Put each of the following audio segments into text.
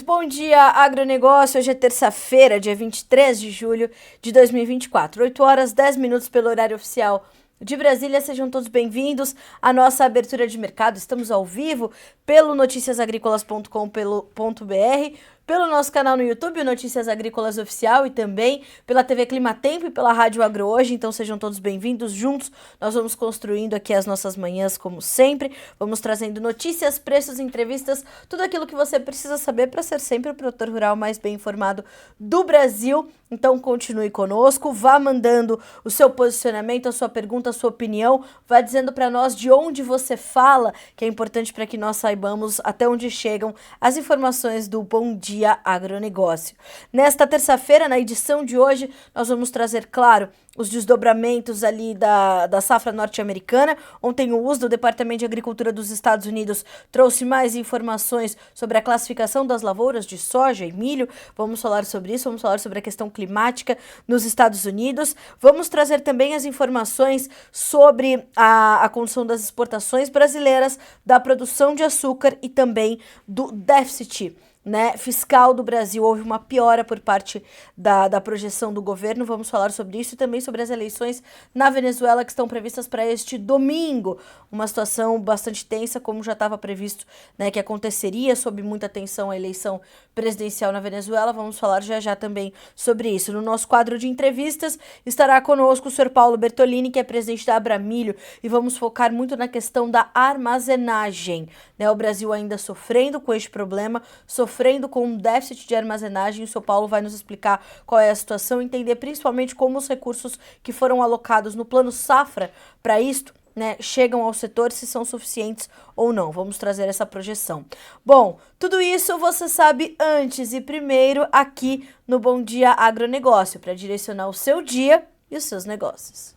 bom dia agronegócio. Hoje é terça-feira, dia 23 de julho de 2024, 8 horas 10 minutos pelo horário oficial de Brasília. Sejam todos bem-vindos à nossa abertura de mercado. Estamos ao vivo pelo noticiasagricolas.com.br, pelo nosso canal no YouTube, Notícias Agrícolas Oficial, e também pela TV Climatempo e pela Rádio Agro Hoje. Então sejam todos bem-vindos. Juntos nós vamos construindo aqui as nossas manhãs, como sempre. Vamos trazendo notícias, preços, entrevistas, tudo aquilo que você precisa saber para ser sempre o produtor rural mais bem informado do Brasil. Então continue conosco, vá mandando o seu posicionamento, a sua pergunta, a sua opinião, vá dizendo para nós de onde você fala, que é importante para que nós saibamos até onde chegam as informações do Bom Dia Agronegócio. Nesta terça-feira, na edição de hoje, nós vamos trazer, claro, os desdobramentos ali da safra norte-americana. Ontem o USDA, do Departamento de Agricultura dos Estados Unidos, trouxe mais informações sobre a classificação das lavouras de soja e milho. Vamos falar sobre isso, vamos falar sobre a questão climática nos Estados Unidos. Vamos trazer também as informações sobre a condição das exportações brasileiras, da produção de açúcar e também do déficit, né, fiscal do Brasil. Houve uma piora por parte da projeção do governo. Vamos falar sobre isso e também sobre as eleições na Venezuela que estão previstas para este domingo. Uma situação bastante tensa, como já estava previsto, né, que aconteceria, sob muita tensão a eleição presidencial na Venezuela. Vamos falar já também sobre isso. No nosso quadro de entrevistas estará conosco o Sr. Paulo Bertolini, que é presidente da Abramilho, e vamos focar muito na questão da armazenagem, né? O Brasil ainda sofrendo com este problema, sofrendo com um déficit de armazenagem. O Sr. Paulo vai nos explicar qual é a situação, entender principalmente como os recursos que foram alocados no plano safra para isto, né, chegam ao setor, se são suficientes ou não. Vamos trazer essa projeção. Bom, tudo isso você sabe antes e primeiro aqui no Bom Dia Agronegócio, para direcionar o seu dia e os seus negócios.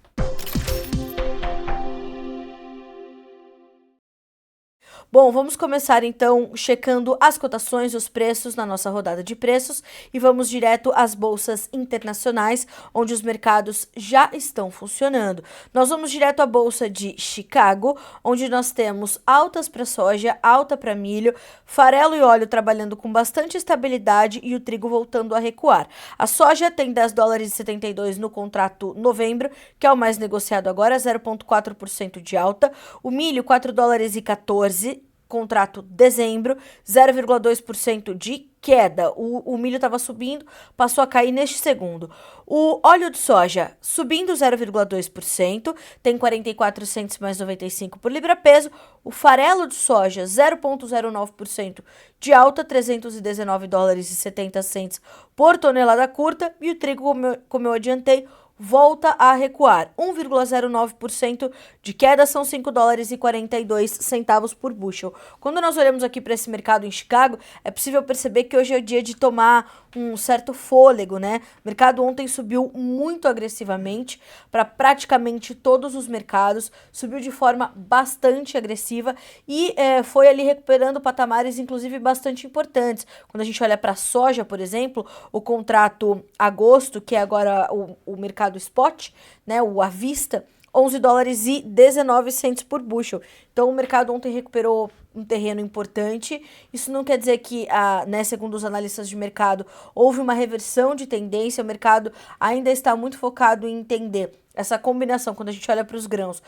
Bom, vamos começar então checando as cotações, os preços na nossa rodada de preços, e vamos direto às bolsas internacionais, onde os mercados já estão funcionando. Nós vamos direto à bolsa de Chicago, onde nós temos altas para soja, alta para milho, farelo e óleo trabalhando com bastante estabilidade e o trigo voltando a recuar. A soja tem $10,72 no contrato novembro, que é o mais negociado agora, 0,4% de alta. O milho, $4,14, contrato dezembro, 0,2% de queda. O milho estava subindo, passou a cair neste segundo. O óleo de soja subindo 0,2%, tem 44 centos mais 95 por libra-peso. O farelo de soja 0,09% de alta, $319,70 por tonelada curta. E o trigo, como eu adiantei, volta a recuar, 1,09% de queda, são $5,42 por bushel. Quando nós olhamos aqui para esse mercado em Chicago, é possível perceber que hoje é o dia de tomar um certo fôlego, né? O mercado ontem subiu muito agressivamente para praticamente todos os mercados, subiu de forma bastante agressiva e foi ali recuperando patamares, inclusive, bastante importantes. Quando a gente olha para a soja, por exemplo, o contrato agosto, que é agora o mercado spot, né, o à vista, $11,19 por bushel. Então o mercado ontem recuperou um terreno importante. Isso não quer dizer que, né, segundo os analistas de mercado, houve uma reversão de tendência. O mercado ainda está muito focado em entender essa combinação, quando a gente olha para os grãos,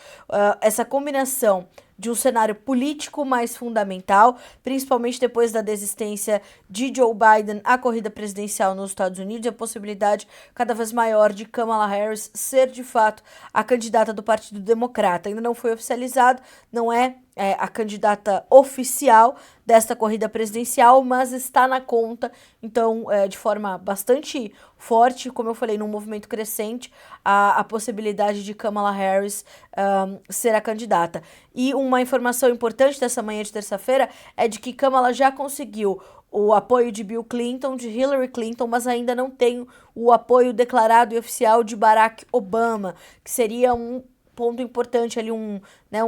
essa combinação de um cenário político mais fundamental, principalmente depois da desistência de Joe Biden à corrida presidencial nos Estados Unidos, e a possibilidade cada vez maior de Kamala Harris ser de fato a candidata do Partido Democrata. Ainda não foi oficializado, não é a candidata oficial desta corrida presidencial, mas está na conta. Então, de forma bastante forte, como eu falei, num movimento crescente, a possibilidade de Kamala Harris ser a candidata. E uma informação importante dessa manhã de terça-feira é de que Kamala já conseguiu o apoio de Bill Clinton, de Hillary Clinton, mas ainda não tem o apoio declarado e oficial de Barack Obama, que seria um ponto importante ali, um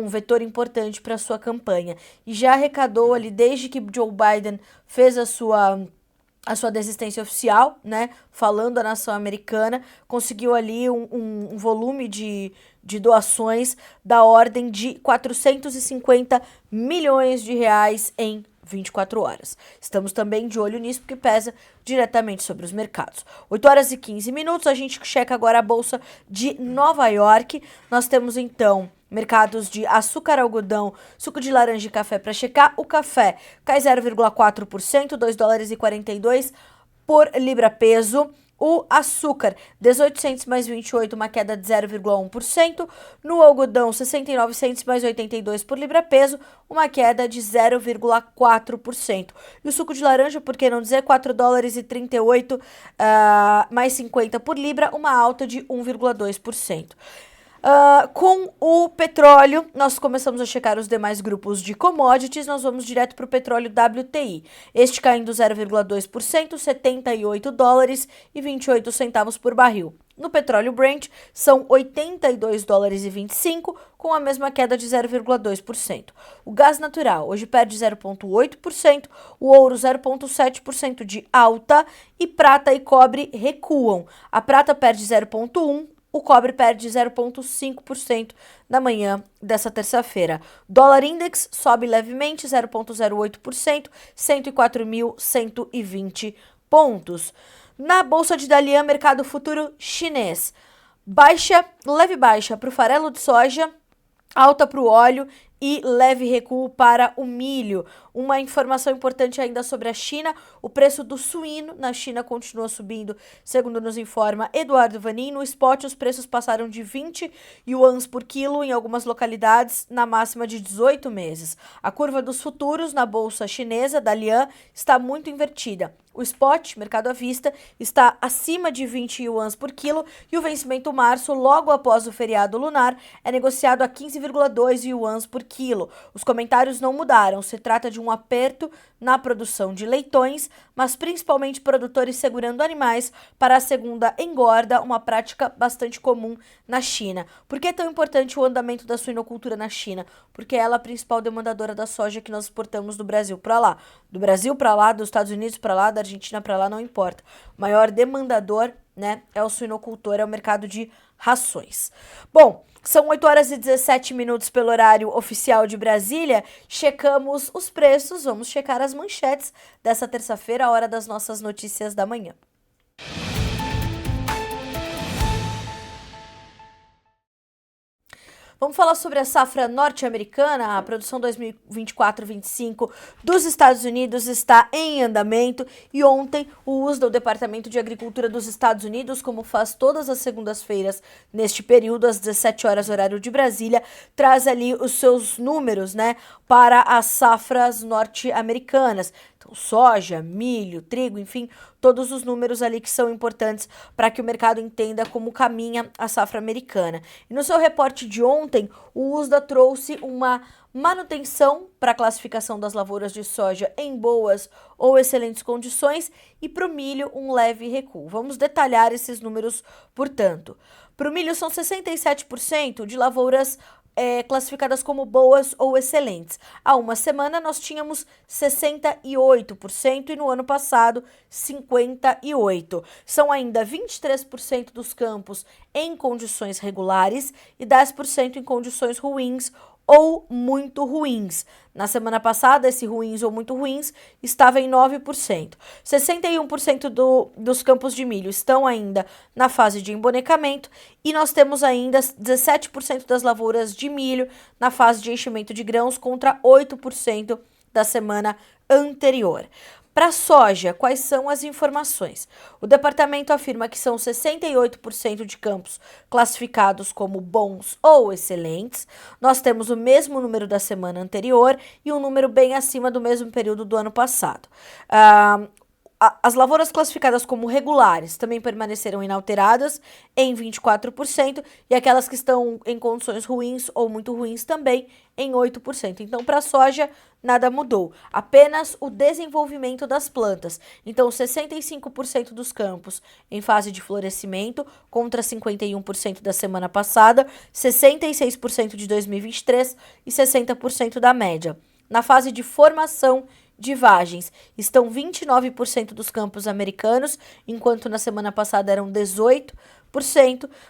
vetor importante para a sua campanha. E já arrecadou ali, desde que Joe Biden fez a sua desistência oficial, né, falando à nação americana, conseguiu ali um volume de doações da ordem de 450 milhões de reais em 24 horas. Estamos também de olho nisso porque pesa diretamente sobre os mercados. 8 horas e 15 minutos, a gente checa agora a Bolsa de Nova York. Nós temos então mercados de açúcar, algodão, suco de laranja e café para checar. O café cai 0,4%, 2 dólares e 42 por libra peso. O açúcar, 18 centes mais 28, uma queda de 0,1%. No algodão, 69 centes mais 82 por libra peso, uma queda de 0,4%. E o suco de laranja, por que não dizer, 4 dólares e 38 mais 50 por libra, uma alta de 1,2%. Com o petróleo, nós começamos a checar os demais grupos de commodities, nós vamos direto para o petróleo WTI. Este caindo 0,2%, 78 dólares e 28 centavos por barril. No petróleo Brent, são 82 dólares e 25, com a mesma queda de 0,2%. O gás natural hoje perde 0,8%, o ouro 0,7% de alta e prata e cobre recuam. A prata perde 0,1%. O cobre perde 0,5% na manhã dessa terça-feira. Dólar index sobe levemente 0,08%, 104.120 pontos. Na Bolsa de Dalian, mercado futuro chinês. Leve baixa para o farelo de soja, alta para o óleo e leve recuo para o milho. Uma informação importante ainda sobre a China, o preço do suíno na China continua subindo, segundo nos informa Eduardo Vanin. No spot, os preços passaram de 20 yuans por quilo em algumas localidades, na máxima de 18 meses. A curva dos futuros na bolsa chinesa, Dalian, está muito invertida. O spot, mercado à vista, está acima de 20 yuans por quilo e o vencimento março, logo após o feriado lunar, é negociado a 15,2 yuans por quilo. Os comentários não mudaram, se trata de um aperto na produção de leitões, mas principalmente produtores segurando animais para a segunda engorda, uma prática bastante comum na China. Por que é tão importante o andamento da suinocultura na China? Porque ela é a principal demandadora da soja que nós exportamos do Brasil para lá. Do Brasil para lá, dos Estados Unidos para lá, da Argentina para lá, não importa. O maior demandador, né, é o suinocultor, é o mercado de rações. Bom, são 8 horas e 17 minutos pelo horário oficial de Brasília. Checamos os preços, vamos checar as manchetes dessa terça-feira, a hora das nossas notícias da manhã. Vamos falar sobre a safra norte-americana. A produção 2024-25 dos Estados Unidos está em andamento e ontem o USDA, o Departamento de Agricultura dos Estados Unidos, como faz todas as segundas-feiras neste período, às 17 horas horário de Brasília, traz ali os seus números, né, para as safras norte-americanas. Então, soja, milho, trigo, enfim, todos os números ali que são importantes para que o mercado entenda como caminha a safra americana. E no seu reporte de ontem, o USDA trouxe uma manutenção para a classificação das lavouras de soja em boas ou excelentes condições e para o milho um leve recuo. Vamos detalhar esses números, portanto. Para o milho são 67% de lavouras classificadas como boas ou excelentes. Há uma semana nós tínhamos 68% e no ano passado 58%. São ainda 23% dos campos em condições regulares e 10% em condições ruins ou muito ruins. Na semana passada, esse ruins ou muito ruins estava em 9%. 61% dos campos de milho estão ainda na fase de embonecamento e nós temos ainda 17% das lavouras de milho na fase de enchimento de grãos contra 8% da semana anterior. Para a soja, quais são as informações? O departamento afirma que são 68% de campos classificados como bons ou excelentes. Nós temos o mesmo número da semana anterior e um número bem acima do mesmo período do ano passado. As lavouras classificadas como regulares também permaneceram inalteradas em 24% e aquelas que estão em condições ruins ou muito ruins também em 8%. Então, para a soja, nada mudou, apenas o desenvolvimento das plantas. Então, 65% dos campos em fase de florescimento contra 51% da semana passada, 66% de 2023 e 60% da média. Na fase de formação de vagens, estão 29% dos campos americanos, enquanto na semana passada eram 18%.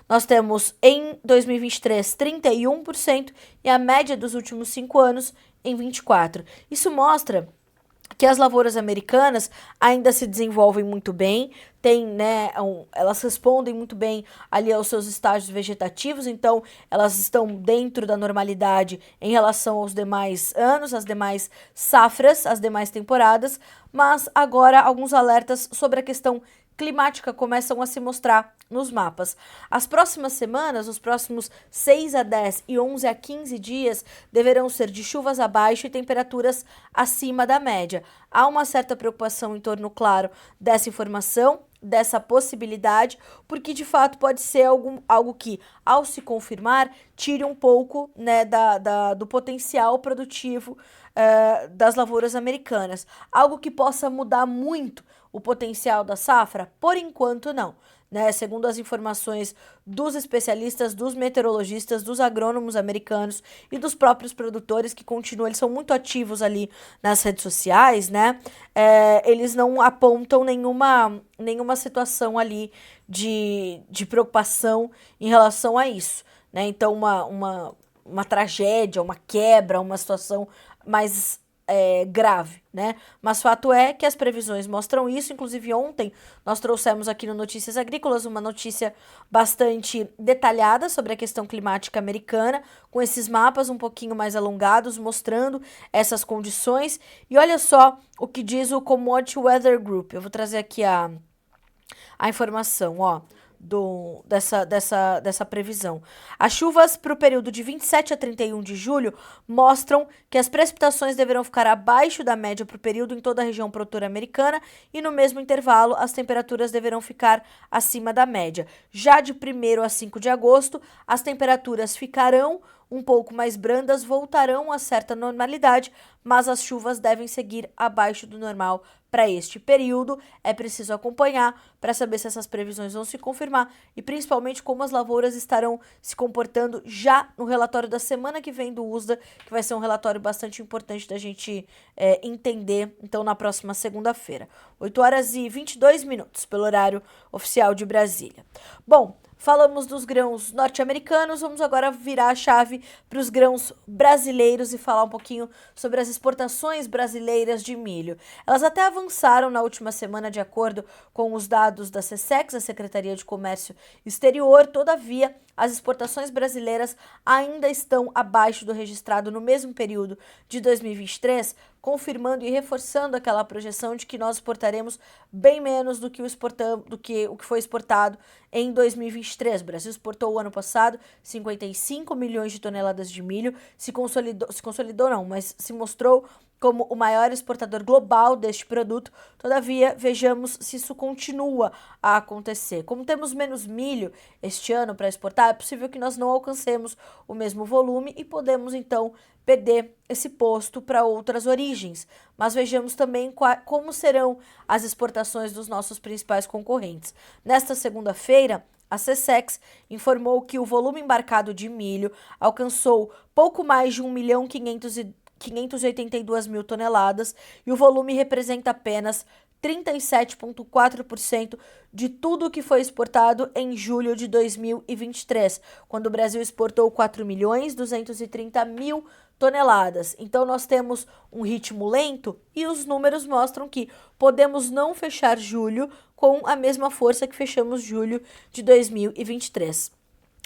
Nós temos em 2023 31% e a média dos últimos 5 anos em 24%. Isso mostra que as lavouras americanas ainda se desenvolvem muito bem, tem, né, elas respondem muito bem ali aos seus estágios vegetativos, então elas estão dentro da normalidade em relação aos demais anos, às demais safras, às demais temporadas, mas agora alguns alertas sobre a questão climática começam a se mostrar nos mapas. As próximas semanas, os próximos 6 a 10 e 11 a 15 dias, deverão ser de chuvas abaixo e temperaturas acima da média. Há uma certa preocupação em torno, claro, dessa informação, dessa possibilidade, porque de fato pode ser algo que, ao se confirmar, tire um pouco, né, do potencial produtivo das lavouras americanas. Algo que possa mudar muito o potencial da safra? Por enquanto, não. Né? Segundo as informações dos especialistas, dos meteorologistas, dos agrônomos americanos e dos próprios produtores que continuam, eles são muito ativos ali nas redes sociais, né? Eles não apontam nenhuma situação ali de preocupação em relação a isso, né? Então, uma tragédia, uma quebra, uma situação mais grave, né? Mas fato é que as previsões mostram isso. Inclusive ontem nós trouxemos aqui no Notícias Agrícolas uma notícia bastante detalhada sobre a questão climática americana, com esses mapas um pouquinho mais alongados, mostrando essas condições. E olha só o que diz o Commodity Weather Group. Eu vou trazer aqui a informação, ó, dessa previsão. As chuvas para o período de 27 a 31 de julho mostram que as precipitações deverão ficar abaixo da média para o período em toda a região produtora americana e no mesmo intervalo as temperaturas deverão ficar acima da média. Já de 1º a 5 de agosto, as temperaturas ficarão um pouco mais brandas, voltarão a certa normalidade, mas as chuvas devem seguir abaixo do normal para este período. É preciso acompanhar para saber se essas previsões vão se confirmar e principalmente como as lavouras estarão se comportando já no relatório da semana que vem do USDA, que vai ser um relatório bastante importante da gente entender, então, na próxima segunda-feira. 8 horas e 22 minutos, pelo horário oficial de Brasília. Bom, falamos dos grãos norte-americanos, vamos agora virar a chave para os grãos brasileiros e falar um pouquinho sobre as exportações brasileiras de milho. Elas até avançaram na última semana de acordo com os dados da SECEX, a Secretaria de Comércio Exterior. Todavia, as exportações brasileiras ainda estão abaixo do registrado no mesmo período de 2023, confirmando e reforçando aquela projeção de que nós exportaremos bem menos do que o que foi exportado em 2023. O Brasil exportou o ano passado 55 milhões de toneladas de milho, se consolidou não, mas se mostrou como o maior exportador global deste produto. Todavia, vejamos se isso continua a acontecer. Como temos menos milho este ano para exportar, é possível que nós não alcancemos o mesmo volume e podemos, então, perder esse posto para outras origens. Mas vejamos também como serão as exportações dos nossos principais concorrentes. Nesta segunda-feira, a SECEX informou que o volume embarcado de milho alcançou pouco mais de 1.582 mil toneladas e o volume representa apenas 37,4% de tudo o que foi exportado em julho de 2023, quando o Brasil exportou 4.230.000 toneladas. Então nós temos um ritmo lento e os números mostram que podemos não fechar julho com a mesma força que fechamos julho de 2023.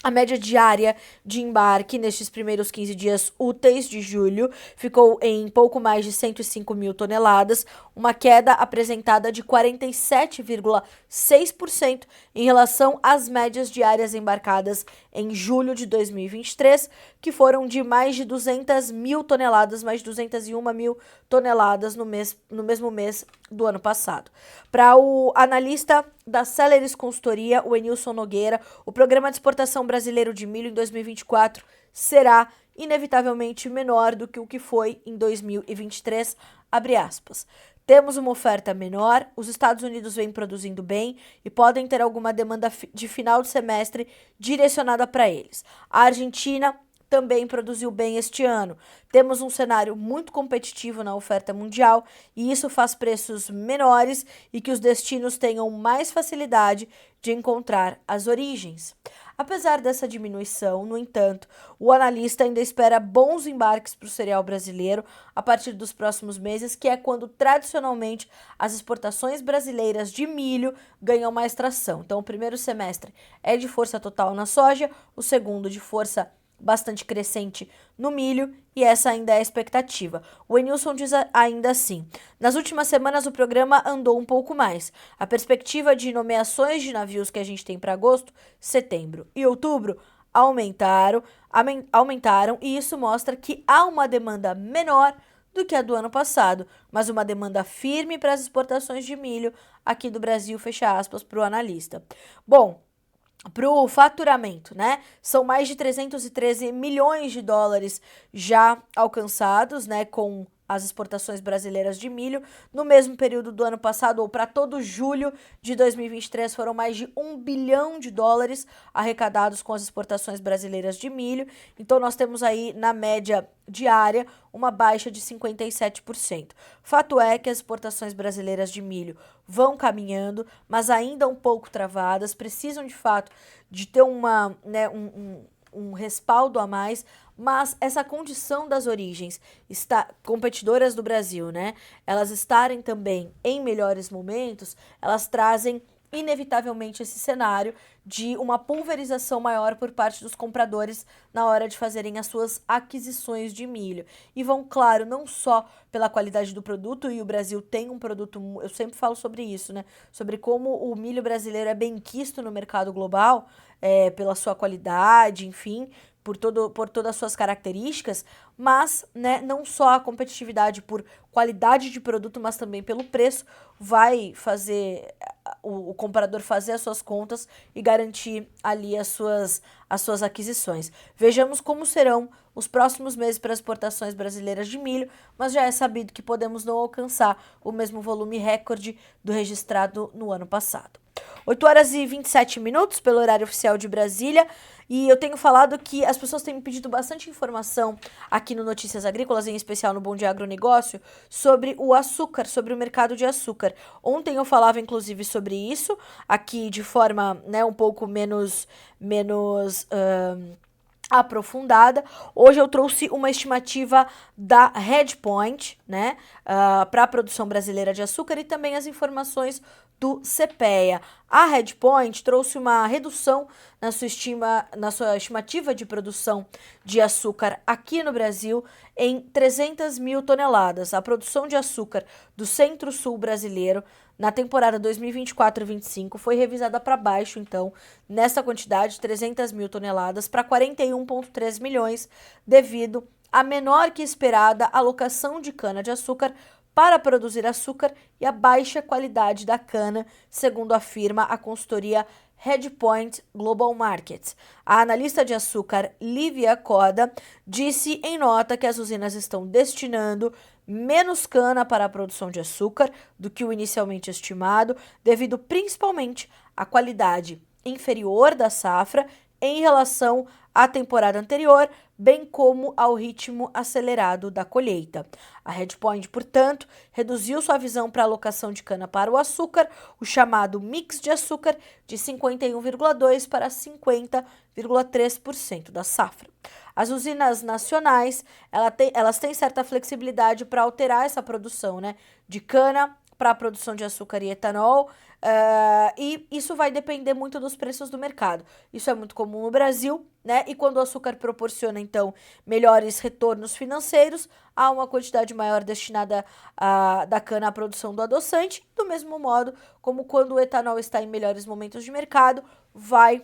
A média diária de embarque nestes primeiros 15 dias úteis de julho ficou em pouco mais de 105 mil toneladas, uma queda apresentada de 47,6% em relação às médias diárias embarcadas em julho de 2023, que foram de mais de 200 mil toneladas, mais de 201 mil toneladas no mesmo mês do ano passado. Para o analista da Celeris Consultoria, o Enilson Nogueira, o programa de exportação brasileiro de milho em 2024 será inevitavelmente menor do que o que foi em 2023, abre aspas. Temos uma oferta menor, os Estados Unidos vêm produzindo bem e podem ter alguma demanda de final de semestre direcionada para eles. A Argentina também produziu bem este ano. Temos um cenário muito competitivo na oferta mundial e isso faz preços menores e que os destinos tenham mais facilidade de encontrar as origens. Apesar dessa diminuição, no entanto, o analista ainda espera bons embarques para o cereal brasileiro a partir dos próximos meses, que é quando tradicionalmente as exportações brasileiras de milho ganham mais tração. Então, o primeiro semestre é de força total na soja, o segundo de força bastante crescente no milho, e essa ainda é a expectativa. O Enilson diz ainda assim: nas últimas semanas o programa andou um pouco mais. A perspectiva de nomeações de navios que a gente tem para agosto, setembro e outubro aumentaram, e isso mostra que há uma demanda menor do que a do ano passado, mas uma demanda firme para as exportações de milho aqui do Brasil, fecha aspas, para o analista. Bom, para o faturamento, né? São mais de 313 milhões de dólares já alcançados, né? Com as exportações brasileiras de milho. No mesmo período do ano passado, ou para todo julho de 2023, foram mais de 1 bilhão de dólares arrecadados com as exportações brasileiras de milho. Então, nós temos aí, na média diária, uma baixa de 57%. Fato é que as exportações brasileiras de milho vão caminhando, mas ainda um pouco travadas, precisam de fato de ter um respaldo a mais, mas essa condição das origens competidoras do Brasil, né, elas estarem também em melhores momentos, elas trazem inevitavelmente esse cenário de uma pulverização maior por parte dos compradores na hora de fazerem as suas aquisições de milho. E vão, claro, não só pela qualidade do produto, e o Brasil tem um produto, eu sempre falo sobre isso, né? Sobre como o milho brasileiro é bem quisto no mercado global, pela sua qualidade, enfim, por todas as suas características, mas, né, não só a competitividade por qualidade de produto, mas também pelo preço, vai fazer o comprador fazer as suas contas e garantir ali as suas aquisições. Vejamos como serão os próximos meses para as exportações brasileiras de milho, mas já é sabido que podemos não alcançar o mesmo volume recorde do registrado no ano passado. 8 horas e 27 minutos pelo horário oficial de Brasília, e eu tenho falado que as pessoas têm me pedido bastante informação aqui no Notícias Agrícolas, em especial no Bom Dia Agronegócio, sobre o açúcar, sobre o mercado de açúcar. Ontem eu falava inclusive sobre isso, aqui de forma, né, um pouco menos aprofundada. Hoje eu trouxe uma estimativa da Redpoint, né, para a produção brasileira de açúcar, e também as informações do CPEA. A Redpoint trouxe uma redução na sua estimativa de produção de açúcar aqui no Brasil em 300 mil toneladas. A produção de açúcar do Centro-Sul brasileiro na temporada 2024-25 foi revisada para baixo, então, nessa quantidade, 300 mil toneladas para 41,3 milhões, devido à menor que esperada alocação de cana-de-açúcar para produzir açúcar e a baixa qualidade da cana, segundo afirma a consultoria Redpoint Global Markets. A analista de açúcar Lívia Coda disse em nota que as usinas estão destinando menos cana para a produção de açúcar do que o inicialmente estimado, devido principalmente à qualidade inferior da safra em relação à temporada anterior, bem como ao ritmo acelerado da colheita. A Redpoint, portanto, reduziu sua visão para a alocação de cana para o açúcar, o chamado mix de açúcar, de 51,2% para 50,3% da safra. As usinas nacionais, elas têm certa flexibilidade para alterar essa produção, né, de cana para a produção de açúcar e etanol, e isso vai depender muito dos preços do mercado. Isso é muito comum no Brasil, né? E quando o açúcar proporciona, então, melhores retornos financeiros, há uma quantidade maior destinada da cana à produção do adoçante, do mesmo modo como quando o etanol está em melhores momentos de mercado, vai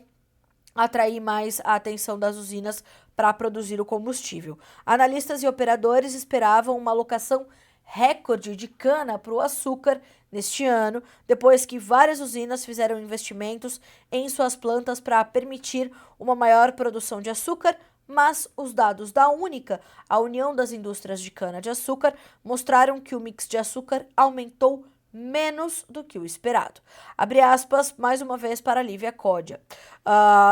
atrair mais a atenção das usinas para produzir o combustível. Analistas e operadores esperavam uma alocação recorde de cana para o açúcar neste ano, depois que várias usinas fizeram investimentos em suas plantas para permitir uma maior produção de açúcar, mas os dados da Única, a União das Indústrias de Cana-de-Açúcar, mostraram que o mix de açúcar aumentou menos do que o esperado. Abre aspas, mais uma vez, para Lívia Códia.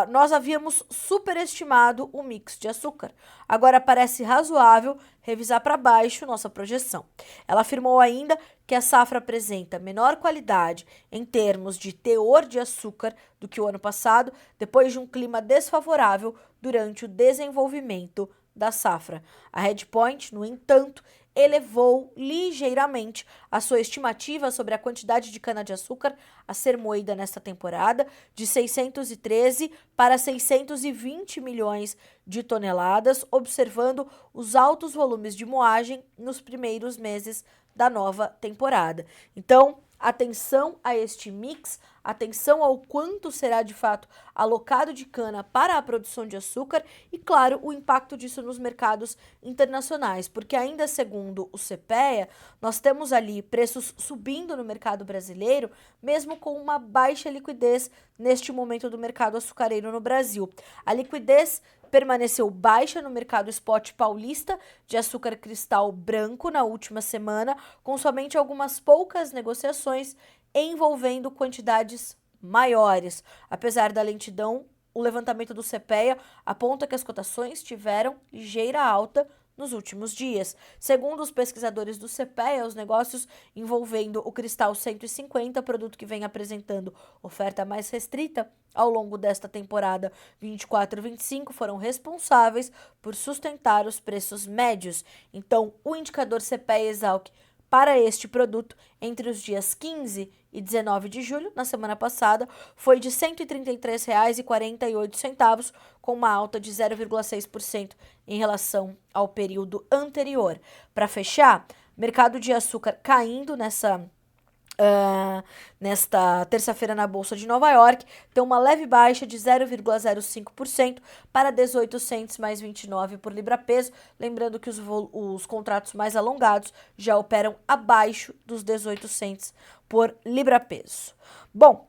Nós havíamos superestimado o mix de açúcar. Agora parece razoável revisar para baixo nossa projeção. Ela afirmou ainda que a safra apresenta menor qualidade em termos de teor de açúcar do que o ano passado, depois de um clima desfavorável durante o desenvolvimento da safra. A Redpoint, no entanto, elevou ligeiramente a sua estimativa sobre a quantidade de cana-de-açúcar a ser moída nesta temporada, de 613 para 620 milhões de toneladas, observando os altos volumes de moagem nos primeiros meses da nova temporada. Então, atenção a este mix, atenção ao quanto será de fato alocado de cana para a produção de açúcar e, claro, o impacto disso nos mercados internacionais, porque ainda segundo o CPEA, nós temos ali preços subindo no mercado brasileiro, mesmo com uma baixa liquidez neste momento do mercado açucareiro no Brasil. A liquidez permaneceu baixa no mercado spot paulista de açúcar cristal branco na última semana, com somente algumas poucas negociações envolvendo quantidades maiores. Apesar da lentidão, o levantamento do CPEA aponta que as cotações tiveram ligeira alta nos últimos dias. Segundo os pesquisadores do CPEA, os negócios envolvendo o Cristal 150, produto que vem apresentando oferta mais restrita ao longo desta temporada 24-25, foram responsáveis por sustentar os preços médios. Então, o indicador CPEA-Esalq para este produto, entre os dias 15 e 19 de julho, na semana passada, foi de R$ 133,48, com uma alta de 0,6% em relação ao período anterior. Para fechar, mercado de açúcar caindo nesta terça-feira na Bolsa de Nova York, tem uma leve baixa de 0,05% para 18 cents mais 29 por libra-peso, lembrando que os contratos mais alongados já operam abaixo dos 18 cents por libra-peso. Bom,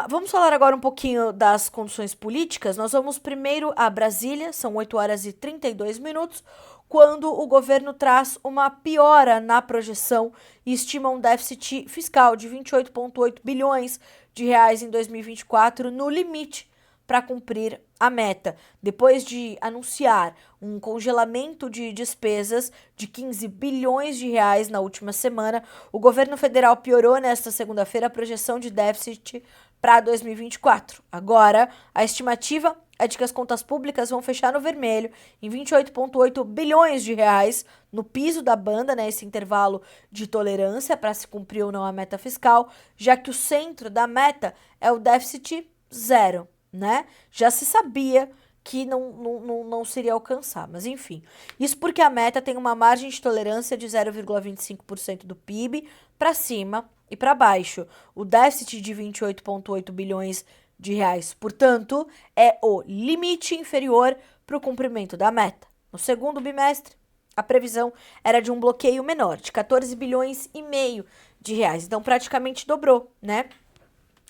vamos falar agora um pouquinho das condições políticas. Nós vamos primeiro a Brasília, são 8 horas e 32 minutos, quando o governo traz uma piora na projeção e estima um déficit fiscal de 28,8 bilhões de reais em 2024, no limite para cumprir a meta. Depois de anunciar um congelamento de despesas de 15 bilhões de reais na última semana, o governo federal piorou nesta segunda-feira a projeção de déficit para 2024. Agora, a estimativa é de que as contas públicas vão fechar no vermelho em 28,8 bilhões de reais no piso da banda, né, esse intervalo de tolerância para se cumprir ou não a meta fiscal, já que o centro da meta é o déficit zero, né? Já se sabia que não seria alcançar, mas enfim. Isso porque a meta tem uma margem de tolerância de 0,25% do PIB para cima e para baixo. O déficit de 28,8 bilhões de reais, portanto, é o limite inferior para o cumprimento da meta. No segundo bimestre, a previsão era de um bloqueio menor, de 14 bilhões e meio de reais. Então, praticamente dobrou, né?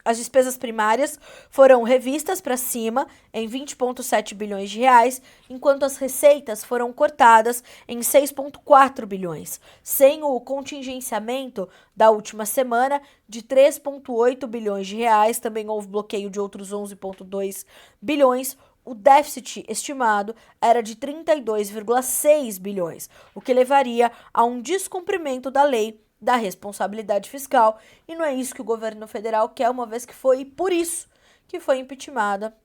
As despesas primárias foram revistas para cima em 20,7 bilhões de reais, enquanto as receitas foram cortadas em 6,4 bilhões. Sem o contingenciamento da última semana de 3,8 bilhões de reais, também houve bloqueio de outros 11,2 bilhões. O déficit estimado era de 32,6 bilhões, o que levaria a um descumprimento da lei da responsabilidade fiscal, e não é isso que o governo federal quer, uma vez que foi por isso que foi impeachmentada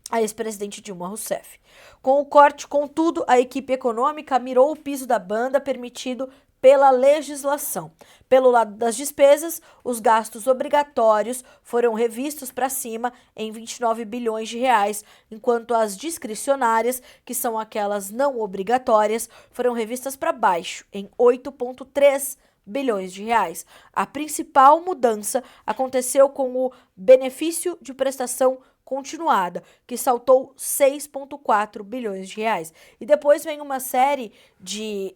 a ex-presidente Dilma Rousseff. Com o corte, contudo, a equipe econômica mirou o piso da banda permitido pela legislação. Pelo lado das despesas, os gastos obrigatórios foram revistos para cima em 29 bilhões de reais, enquanto as discricionárias, que são aquelas não obrigatórias, foram revistas para baixo em 8,3 bilhões de reais. A principal mudança aconteceu com o benefício de prestação continuada, que saltou 6,4 bilhões de reais. E depois vem uma série de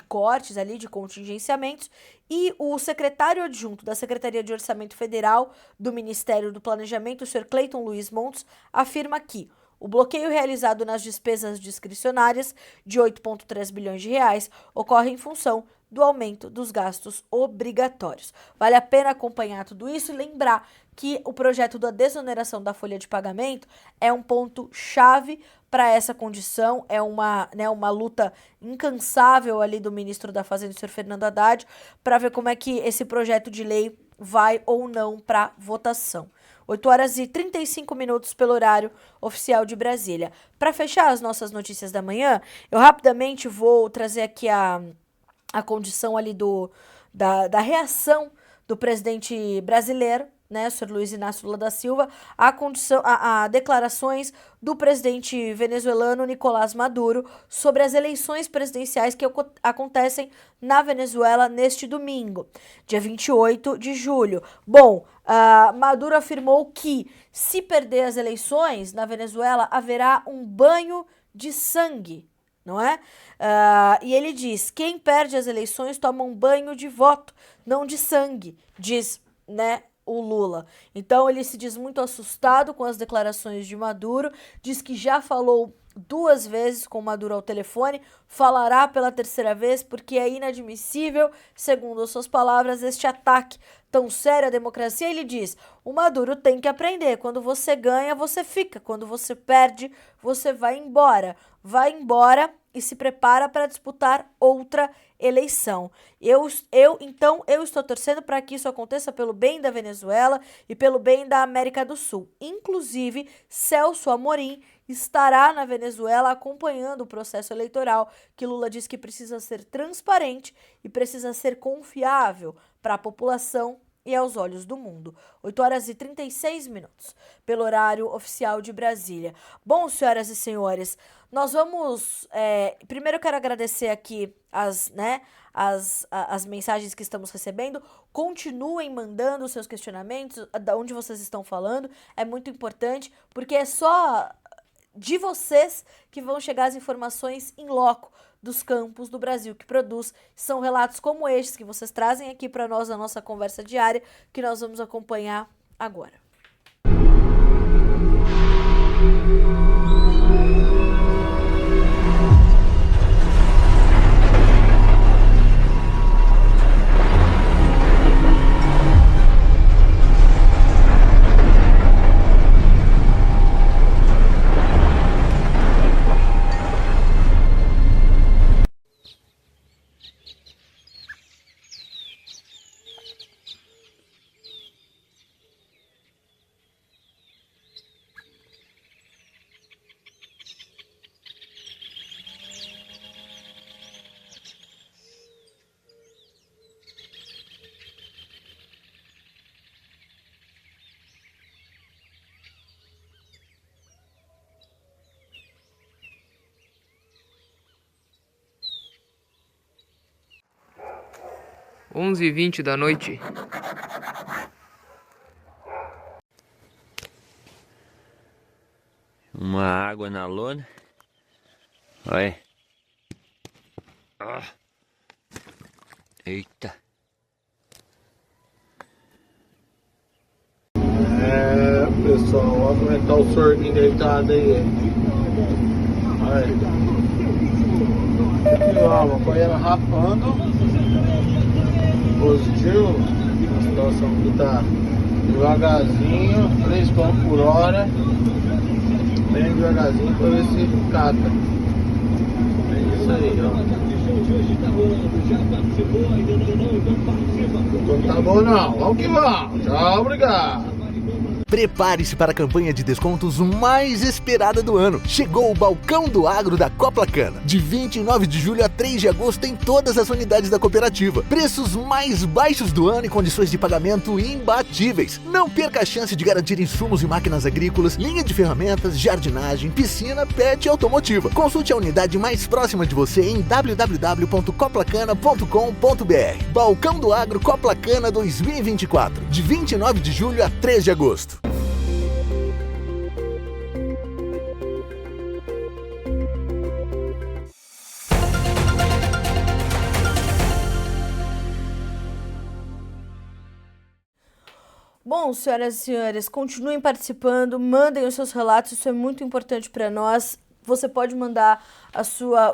cortes ali, de contingenciamentos, e o secretário adjunto da Secretaria de Orçamento Federal do Ministério do Planejamento, o Sr. Cleiton Luiz Montes, afirma que O bloqueio realizado nas despesas discricionárias de 8,3 bilhões de reais ocorre em função do aumento dos gastos obrigatórios. Vale a pena acompanhar tudo isso e lembrar que o projeto da desoneração da folha de pagamento é um ponto-chave para essa condição, é uma luta incansável ali do ministro da Fazenda, o senhor Fernando Haddad, para ver como é que esse projeto de lei vai ou não para votação. 8 horas e 35 minutos pelo horário oficial de Brasília. Para fechar as nossas notícias da manhã, eu rapidamente vou trazer aqui a condição ali da reação do presidente brasileiro, né, o senhor Luiz Inácio Lula da Silva, a declarações do presidente venezuelano Nicolás Maduro sobre as eleições presidenciais que acontecem na Venezuela neste domingo, dia 28 de julho. Bom, Maduro afirmou que, se perder as eleições na Venezuela, haverá um banho de sangue, não é? E ele diz, quem perde as eleições toma um banho de voto, não de sangue, diz, né, o Lula. Então ele se diz muito assustado com as declarações de Maduro, diz que já falou 2 vezes com Maduro ao telefone, falará pela 3ª vez porque é inadmissível, segundo as suas palavras, este ataque tão sério à democracia. Ele diz, o Maduro tem que aprender, quando você ganha, você fica, quando você perde, você vai embora e se prepara para disputar outra eleição. Então, eu estou torcendo para que isso aconteça pelo bem da Venezuela e pelo bem da América do Sul. Inclusive, Celso Amorim estará na Venezuela acompanhando o processo eleitoral, que Lula diz que precisa ser transparente e precisa ser confiável para a população e aos olhos do mundo. 8 horas e 36 minutos, pelo horário oficial de Brasília. Bom, senhoras e senhores, nós vamos... primeiro eu quero agradecer aqui as mensagens que estamos recebendo. Continuem mandando os seus questionamentos, de onde vocês estão falando. É muito importante, porque é só de vocês que vão chegar as informações em loco dos campos do Brasil que produz. São relatos como estes que vocês trazem aqui para nós na nossa conversa diária, que nós vamos acompanhar agora. Onze e 20 da noite. Uma água na lona. Olha. Eita. Pessoal, olha como é que tá o sorguinho deitado aí. Olha. Aqui, ó, uma banheira rapando. Positivo. A situação aqui tá devagarzinho, 3 km por hora. Bem devagarzinho pra ver se cata. É isso aí, ó. Não tá bom não. Vamos que vamos. Tchau, obrigado. Prepare-se para a campanha de descontos mais esperada do ano. Chegou o Balcão do Agro da Coplacana. De 29 de julho a 3 de agosto em todas as unidades da cooperativa. Preços mais baixos do ano e condições de pagamento imbatíveis. Não perca a chance de garantir insumos e máquinas agrícolas, linha de ferramentas, jardinagem, piscina, pet e automotiva. Consulte a unidade mais próxima de você em www.coplacana.com.br. Balcão do Agro Coplacana 2024. De 29 de julho a 3 de agosto. Bom, Bom, senhoras e senhores, continuem participando, mandem os seus relatos, isso é muito importante para nós. Você pode mandar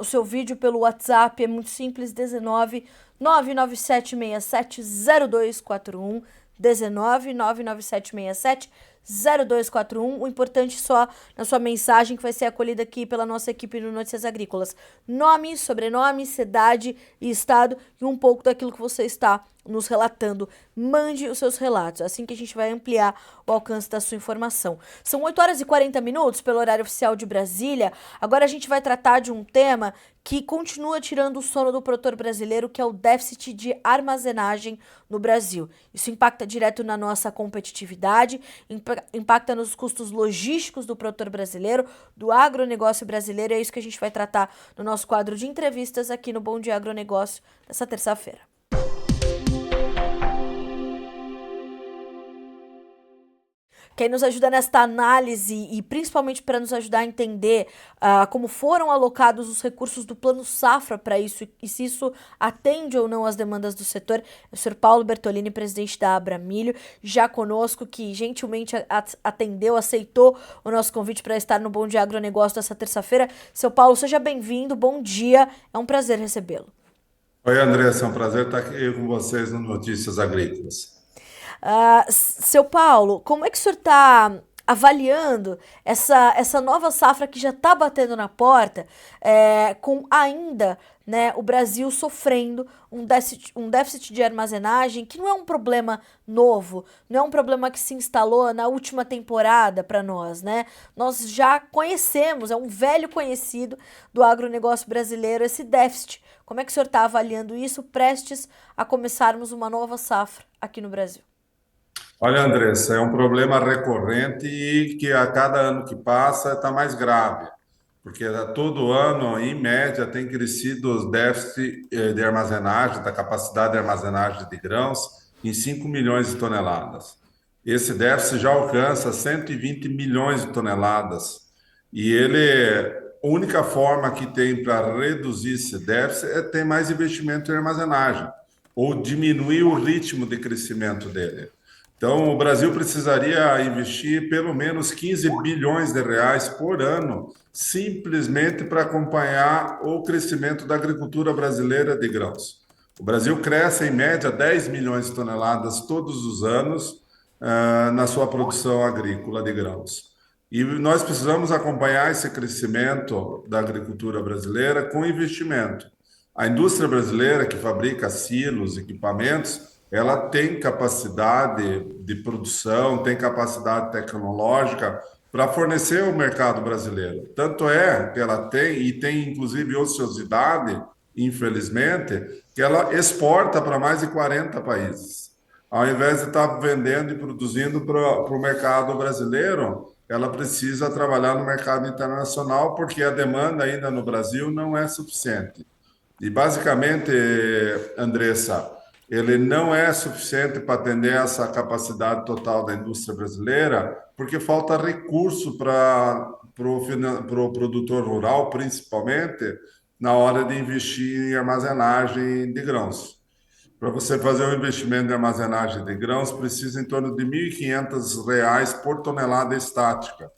o seu vídeo pelo WhatsApp, é muito simples, 19 997670241, 19 997670241. O importante só na sua mensagem que vai ser acolhida aqui pela nossa equipe do Notícias Agrícolas. Nome, sobrenome, cidade e estado e um pouco daquilo que você está nos relatando. Mande os seus relatos, assim que a gente vai ampliar o alcance da sua informação. São 8 horas e 40 minutos pelo horário oficial de Brasília. Agora a gente vai tratar de um tema que continua tirando o sono do produtor brasileiro, que é o déficit de armazenagem no Brasil. Isso impacta direto na nossa competitividade, impacta nos custos logísticos do produtor brasileiro, do agronegócio brasileiro. É isso que a gente vai tratar no nosso quadro de entrevistas aqui no Bom Dia Agronegócio dessa terça-feira. Quem nos ajuda nesta análise e principalmente para nos ajudar a entender como foram alocados os recursos do Plano Safra para isso e se isso atende ou não às demandas do setor, é o senhor Paulo Bertolini, presidente da Abramilho, já conosco, que gentilmente atendeu, aceitou o nosso convite para estar no Bom Dia Agronegócio dessa terça-feira. Seu Paulo, seja bem-vindo, bom dia, é um prazer recebê-lo. Oi, Andressa, é um prazer estar aqui com vocês no Notícias Agrícolas. Seu Paulo, como é que o senhor está avaliando essa nova safra que já está batendo na porta, com ainda, né, o Brasil sofrendo um déficit de armazenagem, que não é um problema novo, não é um problema que se instalou na última temporada para nós, né? Nós já conhecemos, é um velho conhecido do agronegócio brasileiro esse déficit. Como é que o senhor está avaliando isso prestes a começarmos uma nova safra aqui no Brasil? Olha, Andressa, é um problema recorrente e que a cada ano que passa está mais grave, porque todo ano, em média, tem crescido os déficits de armazenagem, da capacidade de armazenagem de grãos, em 5 milhões de toneladas. Esse déficit já alcança 120 milhões de toneladas e a única forma que tem para reduzir esse déficit é ter mais investimento em armazenagem ou diminuir o ritmo de crescimento dele. Então, o Brasil precisaria investir pelo menos 15 bilhões de reais por ano, simplesmente para acompanhar o crescimento da agricultura brasileira de grãos. O Brasil cresce, em média, 10 milhões de toneladas todos os anos na sua produção agrícola de grãos. E nós precisamos acompanhar esse crescimento da agricultura brasileira com investimento. A indústria brasileira, que fabrica silos, equipamentos, ela tem capacidade de produção, tem capacidade tecnológica para fornecer ao mercado brasileiro. Tanto é que ela tem, e tem inclusive ociosidade, infelizmente, que ela exporta para mais de 40 países. Ao invés de estar vendendo e produzindo para o mercado brasileiro, ela precisa trabalhar no mercado internacional, porque a demanda ainda no Brasil não é suficiente. E basicamente, Andressa, ele não é suficiente para atender essa capacidade total da indústria brasileira, porque falta recurso para o produtor rural, principalmente, na hora de investir em armazenagem de grãos. Para você fazer um investimento em armazenagem de grãos, precisa em torno de R$ 1.500 por tonelada estática.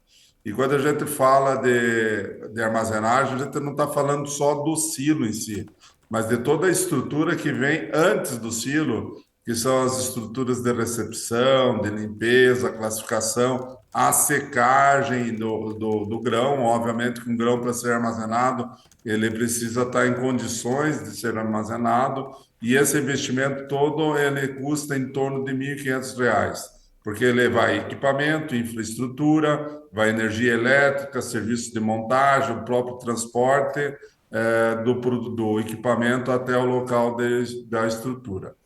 E quando a gente fala de armazenagem, a gente não está falando só do silo em si, mas de toda a estrutura que vem antes do silo, que são as estruturas de recepção, de limpeza, classificação, a secagem do grão. Obviamente, que um grão, para ser armazenado, ele precisa estar em condições de ser armazenado, e esse investimento todo ele custa em torno de R$ 1.500, porque ele vai equipamento, infraestrutura, vai energia elétrica, serviço de montagem, o próprio transporte do equipamento até o local da estrutura.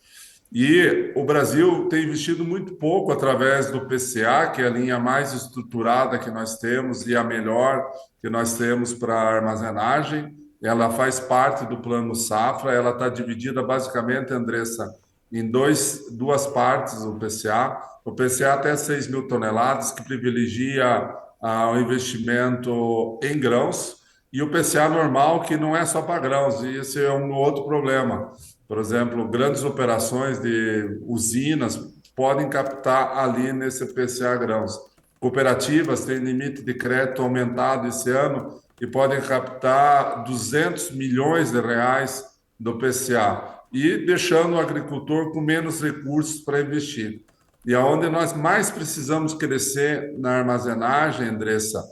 E o Brasil tem investido muito pouco através do PCA, que é a linha mais estruturada que nós temos e a melhor que nós temos para armazenagem. Ela faz parte do Plano Safra, ela está dividida basicamente, Andressa, em duas partes, o PCA. O PCA até 6 mil toneladas, que privilegia o investimento em grãos, e o PCA normal, que não é só para grãos, e esse é um outro problema. Por exemplo, grandes operações de usinas, podem captar ali nesse PCA Grãos. Cooperativas têm limite de crédito aumentado esse ano e podem captar 200 milhões de reais do PCA e deixando o agricultor com menos recursos para investir. E aonde nós mais precisamos crescer na armazenagem, Andressa,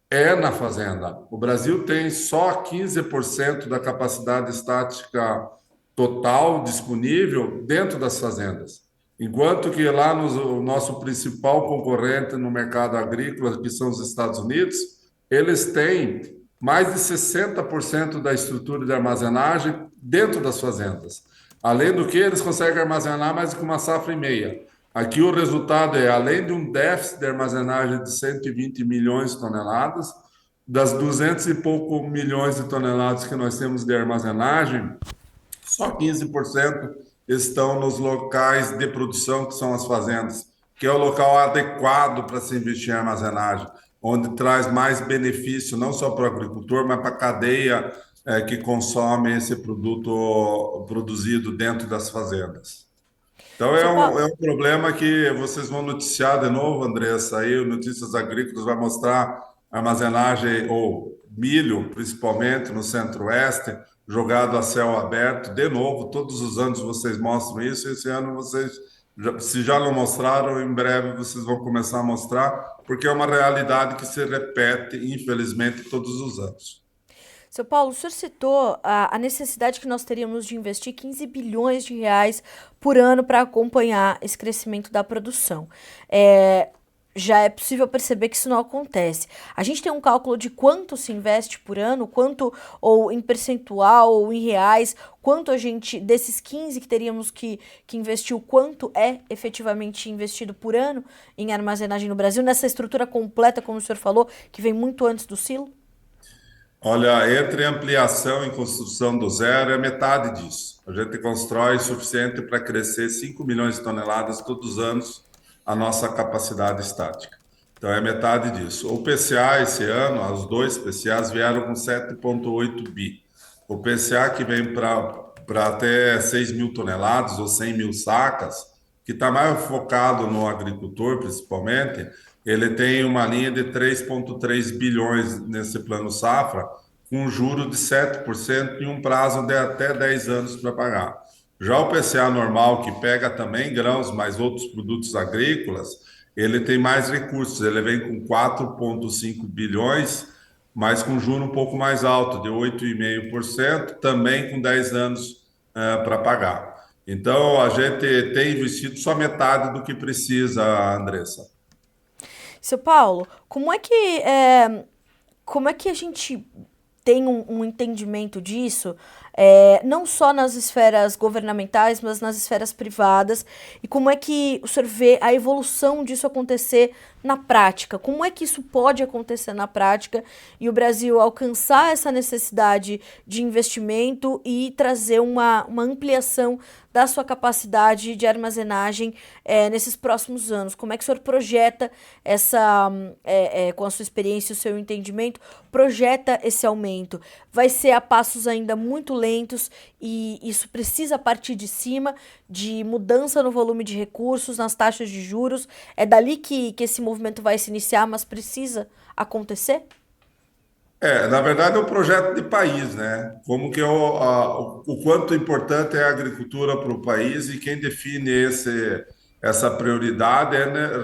é na fazenda. O Brasil tem só 15% da capacidade estática total disponível dentro das fazendas. Enquanto que lá no nosso principal concorrente no mercado agrícola, que são os Estados Unidos, eles têm mais de 60% da estrutura de armazenagem dentro das fazendas. Além do que, eles conseguem armazenar mais do que uma safra e meia. Aqui o resultado é, além de um déficit de armazenagem de 120 milhões de toneladas, das 200 e pouco milhões de toneladas que nós temos de armazenagem, só 15% estão nos locais de produção, que são as fazendas, que é o local adequado para se investir em armazenagem, onde traz mais benefício, não só para o agricultor, mas para a cadeia que consome esse produto produzido dentro das fazendas. Então Seu Paulo, é um problema que vocês vão noticiar de novo, Andressa, aí o Notícias Agrícolas vai mostrar armazenagem ou milho, principalmente no Centro-Oeste, jogado a céu aberto. De novo, todos os anos vocês mostram isso, esse ano vocês, se já não mostraram, em breve vocês vão começar a mostrar, porque é uma realidade que se repete, infelizmente, todos os anos. Seu Paulo, o senhor citou a necessidade que nós teríamos de investir 15 bilhões de reais por ano para acompanhar esse crescimento da produção. Já é possível perceber que isso não acontece. A gente tem um cálculo de quanto se investe por ano, quanto, ou em percentual, ou em reais, quanto a gente, desses 15 que teríamos que investir, o quanto é efetivamente investido por ano em armazenagem no Brasil, nessa estrutura completa, como o senhor falou, que vem muito antes do silo? Olha, entre ampliação e construção do zero é metade disso. A gente constrói o suficiente para crescer 5 milhões de toneladas todos os anos a nossa capacidade estática. Então é metade disso. O PCA esse ano, os dois PCAs vieram com 7,8 bi. O PCA que vem para até 6 mil toneladas ou 100 mil sacas, que está mais focado no agricultor principalmente, ele tem uma linha de 3,3 bilhões nesse plano safra, com um juro de 7% e um prazo de até 10 anos para pagar. Já o PCA normal, que pega também grãos, mas outros produtos agrícolas, ele tem mais recursos, ele vem com 4,5 bilhões, mas com juro um pouco mais alto, de 8,5%, também com 10 anos para pagar. Então, a gente tem investido só metade do que precisa, Andressa. Seu Paulo, como é que a gente tem um entendimento disso, não só nas esferas governamentais, mas nas esferas privadas, e como é que o senhor vê a evolução disso acontecer na prática? Como é que isso pode acontecer na prática e o Brasil alcançar essa necessidade de investimento e trazer uma ampliação da sua capacidade de armazenagem nesses próximos anos? Como é que o senhor projeta com a sua experiência e o seu entendimento, projeta esse aumento? Vai ser a passos ainda muito lentos e isso precisa partir de cima, de mudança no volume de recursos, nas taxas de juros. É dali que esse movimento vai se iniciar, mas precisa acontecer? Na verdade, é um projeto de país, né? Como que o quanto importante é a agricultura para o país e quem define essa prioridade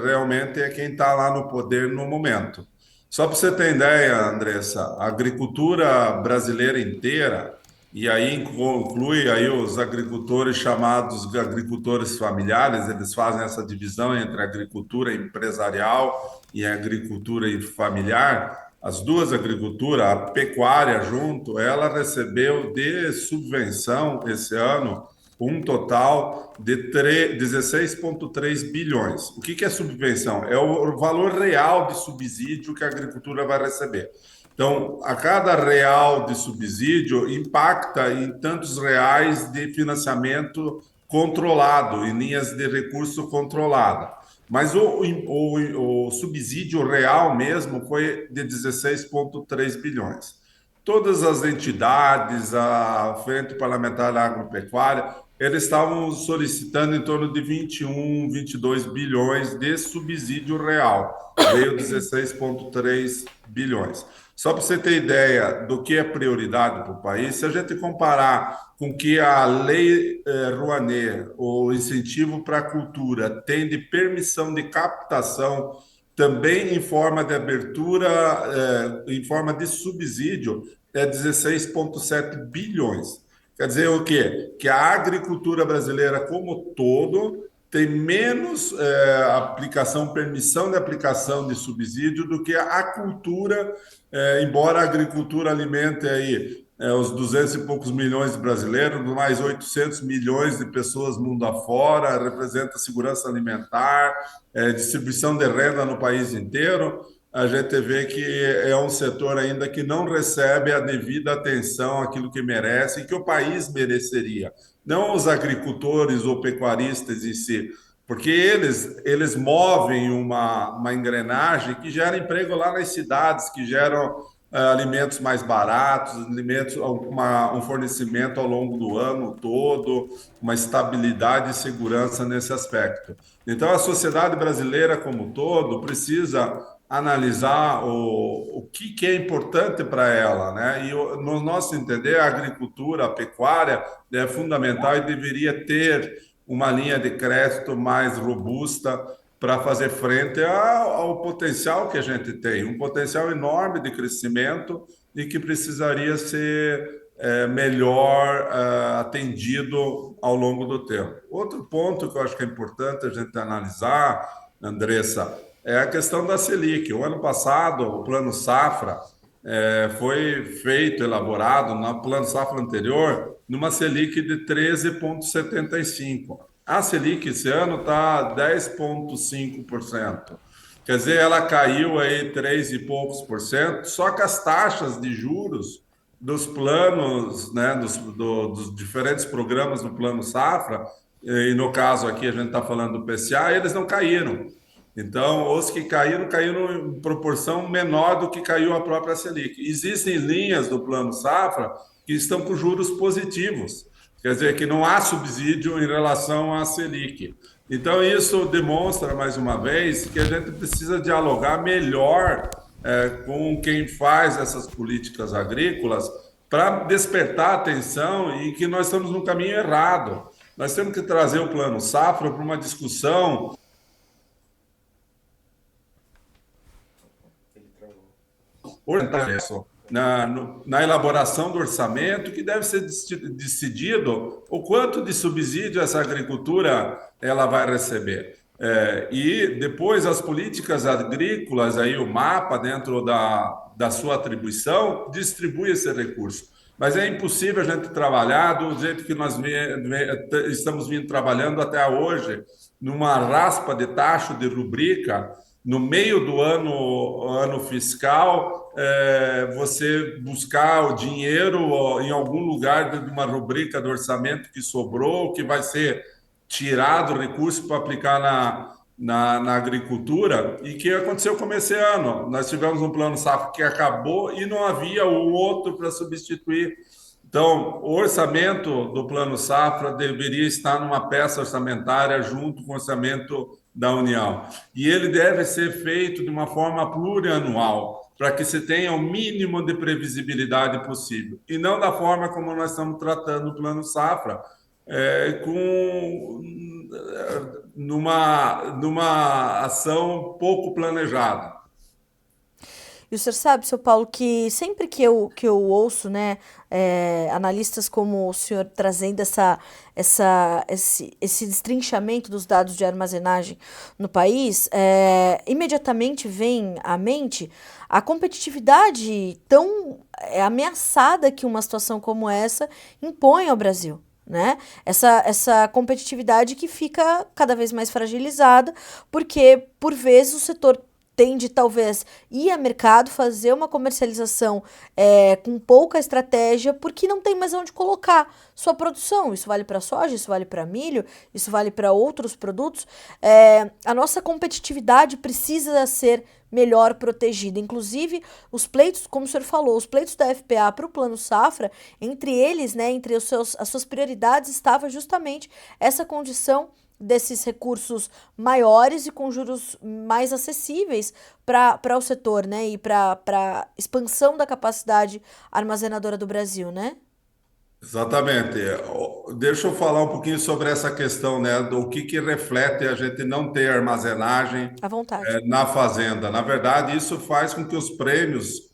realmente é quem está lá no poder no momento. Só para você ter ideia, Andressa, a agricultura brasileira inteira, e aí inclui aí os agricultores chamados de agricultores familiares, eles fazem essa divisão entre agricultura empresarial e agricultura familiar. As duas agriculturas, a pecuária junto, ela recebeu de subvenção esse ano um total de 16,3 bilhões. O que é subvenção? É o valor real de subsídio que a agricultura vai receber. Então, a cada real de subsídio impacta em tantos reais de financiamento controlado, em linhas de recurso controlada. Mas o subsídio real mesmo foi de 16,3 bilhões. Todas as entidades, a Frente Parlamentar da Agropecuária, eles estavam solicitando em torno de 21, 22 bilhões de subsídio real. Veio 16,3 bilhões. Só para você ter ideia do que é prioridade para o país, se a gente comparar com que a Lei Rouanet, o incentivo para a cultura, tem de permissão de captação, também em forma de abertura, em forma de subsídio, é 16,7 bilhões. Quer dizer o quê? Que a agricultura brasileira como todo tem menos aplicação, permissão de aplicação de subsídio do que a cultura, embora a agricultura alimente aí os 200 e poucos milhões de brasileiros, mais 800 milhões de pessoas mundo afora, representa segurança alimentar, distribuição de renda no país inteiro. A gente vê que é um setor ainda que não recebe a devida atenção, aquilo que merece e que o país mereceria. Não os agricultores ou pecuaristas em si, porque eles movem uma engrenagem que gera emprego lá nas cidades, que geram alimentos mais baratos, alimentos, um fornecimento ao longo do ano todo, uma estabilidade e segurança nesse aspecto. Então, a sociedade brasileira como um todo precisa analisar o que é importante para ela, né? E no nosso entender, a agricultura, a pecuária é fundamental e deveria ter uma linha de crédito mais robusta para fazer frente ao potencial que a gente tem, um potencial enorme de crescimento e que precisaria ser melhor atendido ao longo do tempo. Outro ponto que eu acho que é importante a gente analisar, Andressa, é a questão da Selic. O ano passado, o Plano Safra foi feito, elaborado no Plano Safra anterior, numa Selic de 13,75%. A Selic esse ano está 10,5%. Quer dizer, ela caiu aí 3 e poucos por cento, só que as taxas de juros dos planos, né, dos diferentes programas do Plano Safra, e no caso aqui a gente está falando do PCA, eles não caíram. Então, os que caíram, caíram em proporção menor do que caiu a própria Selic. Existem linhas do Plano Safra que estão com juros positivos, quer dizer, que não há subsídio em relação à Selic. Então, isso demonstra, mais uma vez, que a gente precisa dialogar melhor com quem faz essas políticas agrícolas para despertar atenção e que nós estamos no caminho errado. Nós temos que trazer o Plano Safra para uma discussão na elaboração do orçamento, que deve ser decidido o quanto de subsídio essa agricultura ela vai receber. E depois as políticas agrícolas, aí o MAPA, dentro da sua atribuição, distribui esse recurso. Mas é impossível a gente trabalhar do jeito que nós estamos vindo trabalhando até hoje, numa raspa de taxa de rubrica, no meio do ano fiscal, você buscar o dinheiro em algum lugar de uma rubrica do orçamento que sobrou, que vai ser tirado o recurso para aplicar na agricultura, e que aconteceu como esse ano. Nós tivemos um plano safra que acabou e não havia o outro para substituir. Então, o orçamento do Plano Safra deveria estar numa peça orçamentária junto com o orçamento da União. E ele deve ser feito de uma forma plurianual, para que se tenha o mínimo de previsibilidade possível. E não da forma como nós estamos tratando o Plano Safra, numa ação pouco planejada. E o senhor sabe, seu Paulo, que sempre que eu ouço, né, analistas como o senhor trazendo esse destrinchamento dos dados de armazenagem no país, imediatamente vem à mente a competitividade tão ameaçada que uma situação como essa impõe ao Brasil. Né? Essa competitividade que fica cada vez mais fragilizada, porque, por vezes, o setor tem de talvez ir a mercado, fazer uma comercialização com pouca estratégia, porque não tem mais onde colocar sua produção. Isso vale para soja, isso vale para milho, isso vale para outros produtos. A nossa competitividade precisa ser melhor protegida. Inclusive, os pleitos, como o senhor falou, os pleitos da FPA para o Plano Safra, entre eles, né, entre as suas prioridades, estava justamente essa condição desses recursos maiores e com juros mais acessíveis para o setor, né, e para a expansão da capacidade armazenadora do Brasil, né? Exatamente. Deixa eu falar um pouquinho sobre essa questão, né, do que reflete a gente não ter armazenagem À vontade. na fazenda. Na verdade, isso faz com que os prêmios,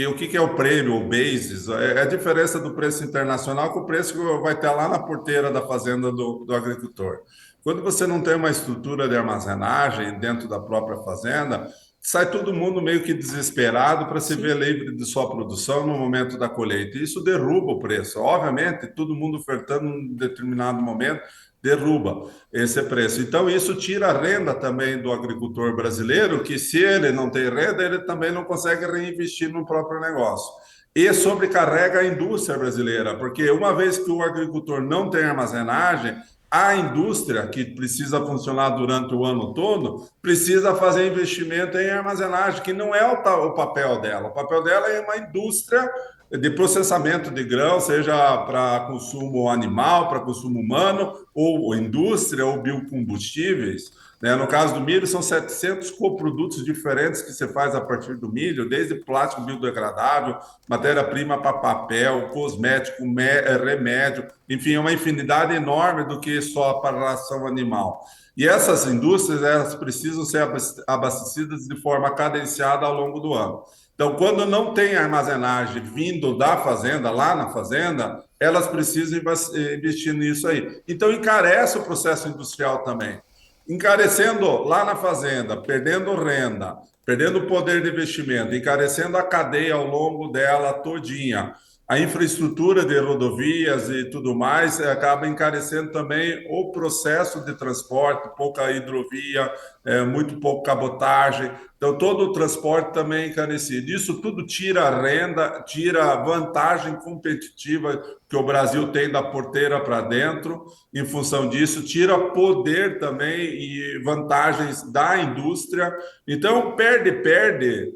o que é o prêmio, o basis, é a diferença do preço internacional com o preço que vai ter lá na porteira da fazenda do agricultor. Quando você não tem uma estrutura de armazenagem dentro da própria fazenda, sai todo mundo meio que desesperado para se ver livre de sua produção no momento da colheita. Isso derruba o preço. Obviamente, todo mundo ofertando em um determinado momento derruba esse preço. Então, isso tira a renda também do agricultor brasileiro, que se ele não tem renda, ele também não consegue reinvestir no próprio negócio. E sobrecarrega a indústria brasileira, porque uma vez que o agricultor não tem armazenagem, a indústria, que precisa funcionar durante o ano todo, precisa fazer investimento em armazenagem, que não é o papel dela. O papel dela é uma indústria de processamento de grão, seja para consumo animal, para consumo humano, ou indústria, ou biocombustíveis. Né? No caso do milho, são 700 coprodutos diferentes que você faz a partir do milho, desde plástico biodegradável, matéria-prima para papel, cosmético, remédio, enfim, é uma infinidade enorme do que só para a ração animal. E essas indústrias, elas precisam ser abastecidas de forma cadenciada ao longo do ano. Então, quando não tem armazenagem vindo da fazenda, lá na fazenda, elas precisam investir nisso aí. Então, encarece o processo industrial também. Encarecendo lá na fazenda, perdendo renda, perdendo poder de investimento, encarecendo a cadeia ao longo dela todinha. A infraestrutura de rodovias e tudo mais acaba encarecendo também o processo de transporte, pouca hidrovia, muito pouco cabotagem. Então, todo o transporte também é encarecido. Isso tudo tira renda, tira vantagem competitiva que o Brasil tem da porteira para dentro, em função disso, tira poder também e vantagens da indústria. Então, perde,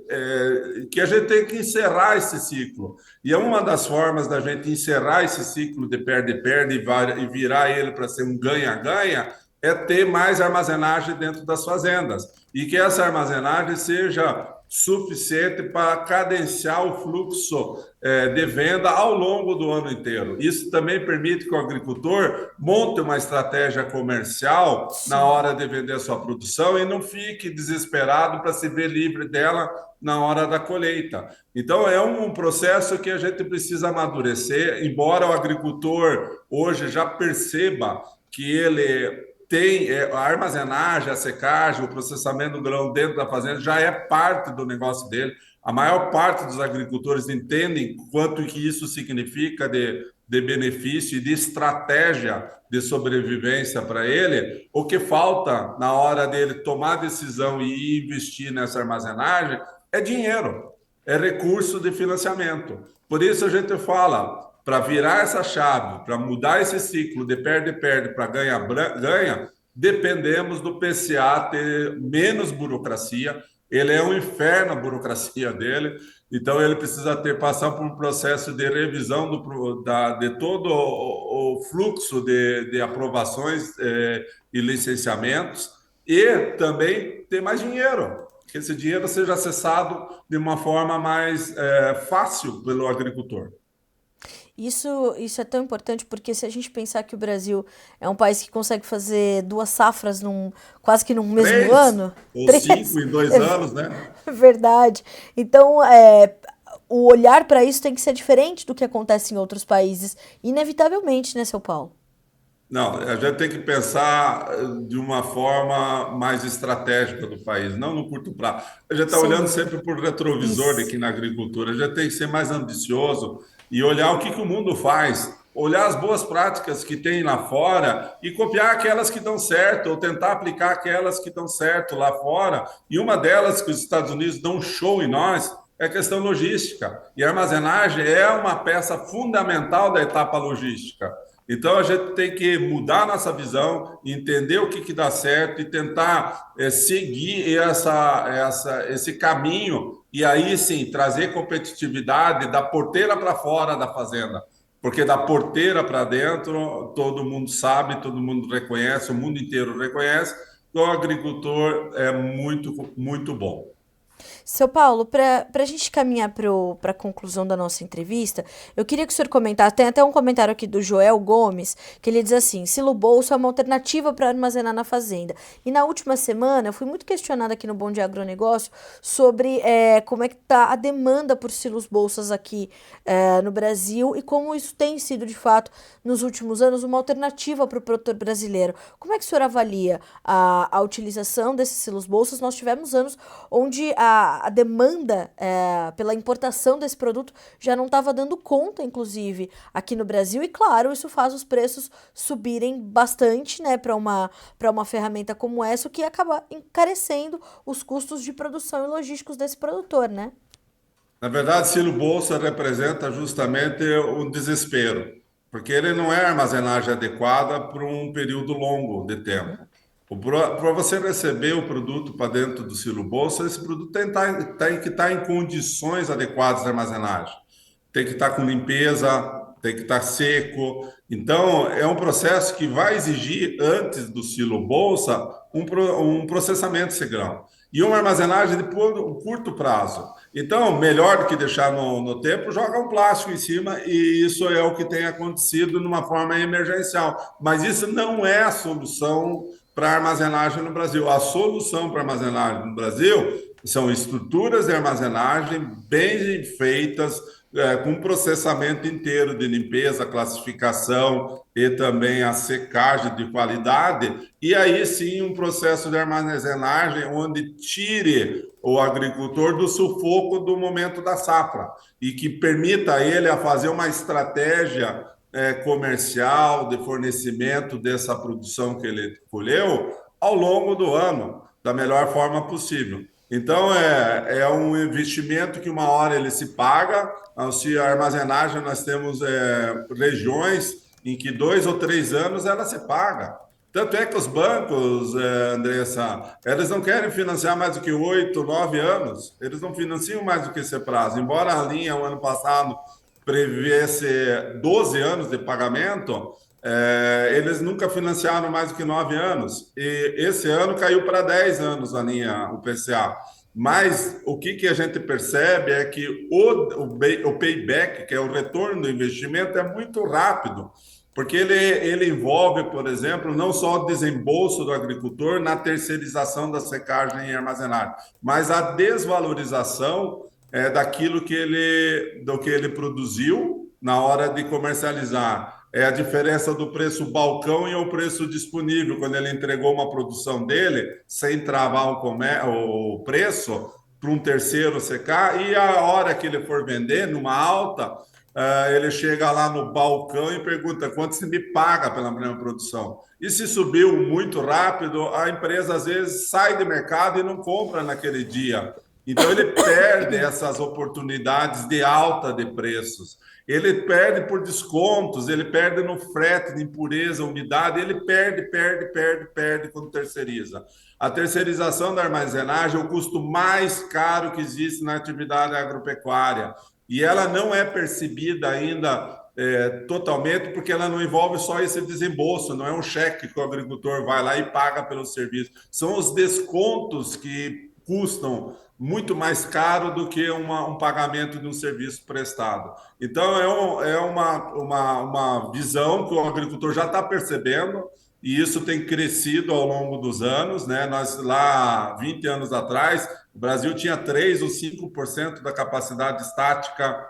que a gente tem que encerrar esse ciclo. E é uma das formas da gente encerrar esse ciclo de perde-perde e virar ele para ser um ganha-ganha, é ter mais armazenagem dentro das fazendas. E que essa armazenagem seja suficiente para cadenciar o fluxo de venda ao longo do ano inteiro. Isso também permite que o agricultor monte uma estratégia comercial na hora de vender a sua produção e não fique desesperado para se ver livre dela na hora da colheita. Então, é um processo que a gente precisa amadurecer, embora o agricultor hoje já perceba que ele tem a armazenagem, a secagem, o processamento do grão dentro da fazenda já é parte do negócio dele. A maior parte dos agricultores entendem quanto que isso significa de benefício e de estratégia de sobrevivência para ele. O que falta na hora dele tomar a decisão e investir nessa armazenagem é dinheiro, é recurso de financiamento. Por isso a gente fala, para virar essa chave, para mudar esse ciclo de perde-perde para ganha-ganha, dependemos do PCA ter menos burocracia. Ele é um inferno a burocracia dele, então ele precisa passar por um processo de revisão de todo o fluxo de aprovações e licenciamentos e também ter mais dinheiro, que esse dinheiro seja acessado de uma forma mais fácil pelo agricultor. Isso é tão importante porque se a gente pensar que o Brasil é um país que consegue fazer 2 safras quase que num mesmo 3 ano. ou 3. 5 em 2 anos, né? Verdade. Então, o olhar para isso tem que ser diferente do que acontece em outros países, inevitavelmente, né, seu Paulo? Não, a gente tem que pensar de uma forma mais estratégica do país, não no curto prazo. A gente está olhando sempre por retrovisor aqui na agricultura, a gente tem que ser mais ambicioso e olhar o que o mundo faz. olhar as boas práticas que tem lá fora e copiar aquelas que dão certo, ou tentar aplicar aquelas que dão certo lá fora. E uma delas que os Estados Unidos dão um show em nós é a questão logística. E a armazenagem é uma peça fundamental da etapa logística. Então, a gente tem que mudar a nossa visão, entender o que dá certo e tentar seguir esse caminho e aí sim trazer competitividade da porteira para fora da fazenda. Porque da porteira para dentro, todo mundo sabe, todo mundo reconhece, o mundo inteiro reconhece que o agricultor é muito, muito bom. Seu Paulo, para a gente caminhar para a conclusão da nossa entrevista, eu queria que o senhor comentasse, tem até um comentário aqui do Joel Gomes, que ele diz assim, silo bolsa é uma alternativa para armazenar na fazenda. E na última semana, eu fui muito questionada aqui no Bom Dia Agronegócio sobre como é que está a demanda por silos bolsas aqui no Brasil e como isso tem sido, de fato, nos últimos anos, uma alternativa para o produtor brasileiro. Como é que o senhor avalia a utilização desses silos bolsas? Nós tivemos anos onde a demanda pela importação desse produto já não estava dando conta, inclusive, aqui no Brasil. E, claro, isso faz os preços subirem bastante, né, para uma ferramenta como essa, o que acaba encarecendo os custos de produção e logísticos desse produtor, né? Na verdade, silo bolsa representa justamente o desespero, porque ele não é armazenagem adequada por um período longo de tempo. Para você receber o produto para dentro do silo bolsa, esse produto tem que estar em condições adequadas de armazenagem. Tem que estar com limpeza, tem que estar seco. Então, é um processo que vai exigir, antes do silo bolsa, um processamento desse grão. E uma armazenagem de curto prazo. Então, melhor do que deixar no tempo, joga um plástico em cima, e isso é o que tem acontecido numa forma emergencial. Mas isso não é a solução para armazenagem no Brasil. A solução para armazenagem no Brasil são estruturas de armazenagem bem feitas, com processamento inteiro de limpeza, classificação e também a secagem de qualidade, e aí sim um processo de armazenagem onde tire o agricultor do sufoco do momento da safra e que permita ele a fazer uma estratégia comercial de fornecimento dessa produção que ele colheu ao longo do ano, da melhor forma possível. Então, é um investimento que uma hora ele se paga. Se a armazenagem, nós temos regiões em que 2 ou 3 anos ela se paga. Tanto é que os bancos, Andressa, eles não querem financiar mais do que 8, 9 anos. Eles não financiam mais do que esse prazo. Embora a linha, o ano passado, prevesse 12 anos de pagamento, eles nunca financiaram mais do que 9 anos. E esse ano caiu para 10 anos a linha, o PCA. Mas o que a gente percebe é que o payback, que é o retorno do investimento, é muito rápido, porque ele envolve, por exemplo, não só o desembolso do agricultor na terceirização da secagem e armazenagem, mas a desvalorização daquilo que ele produziu na hora de comercializar. É a diferença do preço balcão e o preço disponível, quando ele entregou uma produção dele, sem travar o preço para um terceiro secar, e a hora que ele for vender, numa alta, ele chega lá no balcão e pergunta quanto se me paga pela minha produção. E se subiu muito rápido, a empresa às vezes sai do mercado e não compra naquele dia. Então, ele perde essas oportunidades de alta de preços. Ele perde por descontos, ele perde no frete, de impureza, umidade, ele perde quando terceiriza. A terceirização da armazenagem é o custo mais caro que existe na atividade agropecuária. E ela não é percebida ainda totalmente, porque ela não envolve só esse desembolso, não é um cheque que o agricultor vai lá e paga pelo serviço. São os descontos que custam muito mais caro do que um pagamento de um serviço prestado. Então, é uma visão que o agricultor já está percebendo, e isso tem crescido ao longo dos anos, né? Nós, lá, 20 anos atrás, o Brasil tinha 3 ou 5% da capacidade estática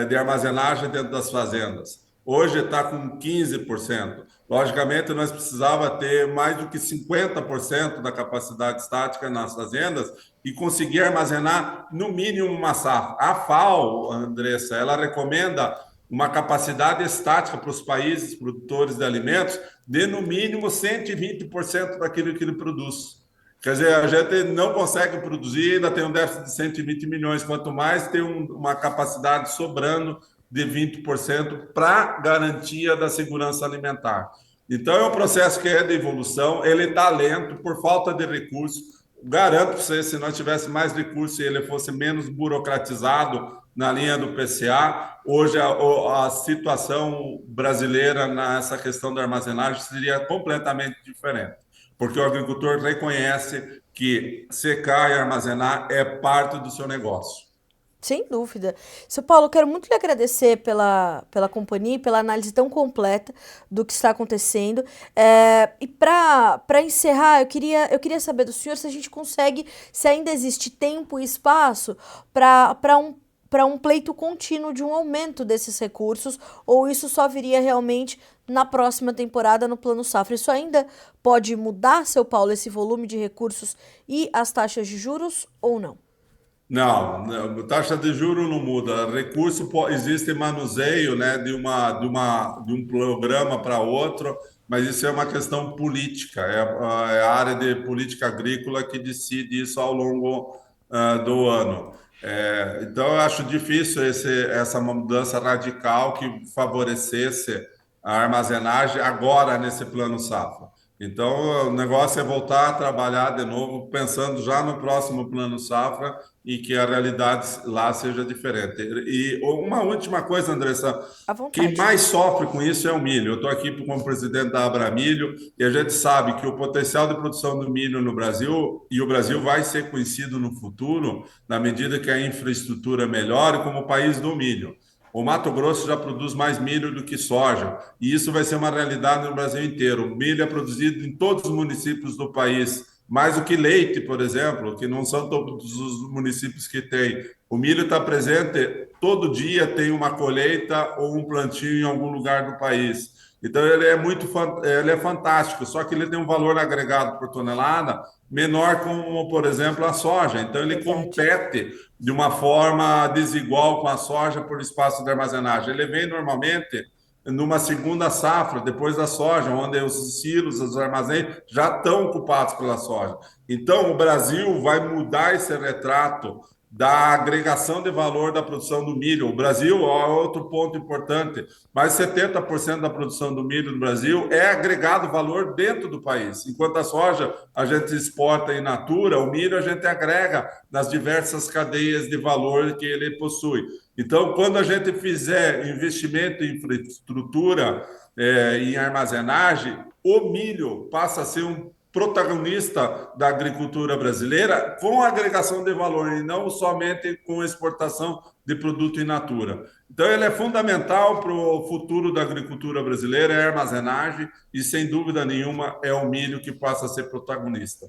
de armazenagem dentro das fazendas. Hoje está com 15%. Logicamente, nós precisava ter mais do que 50% da capacidade estática nas fazendas e conseguir armazenar, no mínimo, uma safra. A FAO, Andressa, ela recomenda uma capacidade estática para os países produtores de alimentos de, no mínimo, 120% daquilo que ele produz. Quer dizer, a gente não consegue produzir, ainda tem um déficit de 120 milhões, quanto mais tem uma capacidade sobrando de 20% para garantia da segurança alimentar. Então, é um processo que é de evolução, ele está lento por falta de recursos. Garanto para você, se nós tivéssemos mais recursos e ele fosse menos burocratizado na linha do PCA, hoje a situação brasileira nessa questão da armazenagem seria completamente diferente, porque o agricultor reconhece que secar e armazenar é parte do seu negócio. Sem dúvida. Seu Paulo, eu quero muito lhe agradecer pela companhia e pela análise tão completa do que está acontecendo. E para encerrar, eu queria saber do senhor se a gente consegue, se ainda existe tempo e espaço para um pleito contínuo de um aumento desses recursos, ou isso só viria realmente na próxima temporada no Plano Safra. Isso ainda pode mudar, seu Paulo, esse volume de recursos e as taxas de juros ou não? Não, taxa de juro não muda. Recurso existe manuseio, né, de um programa para outro, mas isso é uma questão política. É a área de política agrícola que decide isso ao longo do ano. Então, eu acho difícil essa mudança radical que favorecesse a armazenagem agora nesse plano safra. Então, o negócio é voltar a trabalhar de novo, pensando já no próximo plano safra e que a realidade lá seja diferente. E uma última coisa, Andressa, À quem vontade. mais sofre com isso é o milho. Eu estou aqui como presidente da Abramilho e a gente sabe que o potencial de produção do milho no Brasil, e o Brasil vai ser conhecido no futuro, na medida que a infraestrutura melhore, como o país do milho. O Mato Grosso já produz mais milho do que soja, e isso vai ser uma realidade no Brasil inteiro. O milho é produzido em todos os municípios do país, mais do que leite, por exemplo, que não são todos os municípios que têm. O milho está presente todo dia, tem uma colheita ou um plantio em algum lugar do país. Então ele é fantástico, só que ele tem um valor agregado por tonelada menor, como, por exemplo, a soja. Então ele Verdade. compete de uma forma desigual com a soja por espaço de armazenagem. Ele vem normalmente numa segunda safra, depois da soja, onde os silos, os armazéns já estão ocupados pela soja. Então, o Brasil vai mudar esse retrato da agregação de valor da produção do milho. O Brasil, outro ponto importante, mais de 70% da produção do milho no Brasil é agregado valor dentro do país. Enquanto a soja a gente exporta in natura, o milho a gente agrega nas diversas cadeias de valor que ele possui. Então, quando a gente fizer investimento em infraestrutura, em armazenagem, o milho passa a ser um protagonista da agricultura brasileira com agregação de valor e não somente com exportação de produto in natura. Então, ele é fundamental para o futuro da agricultura brasileira, é a armazenagem e, sem dúvida nenhuma, é o milho que passa a ser protagonista.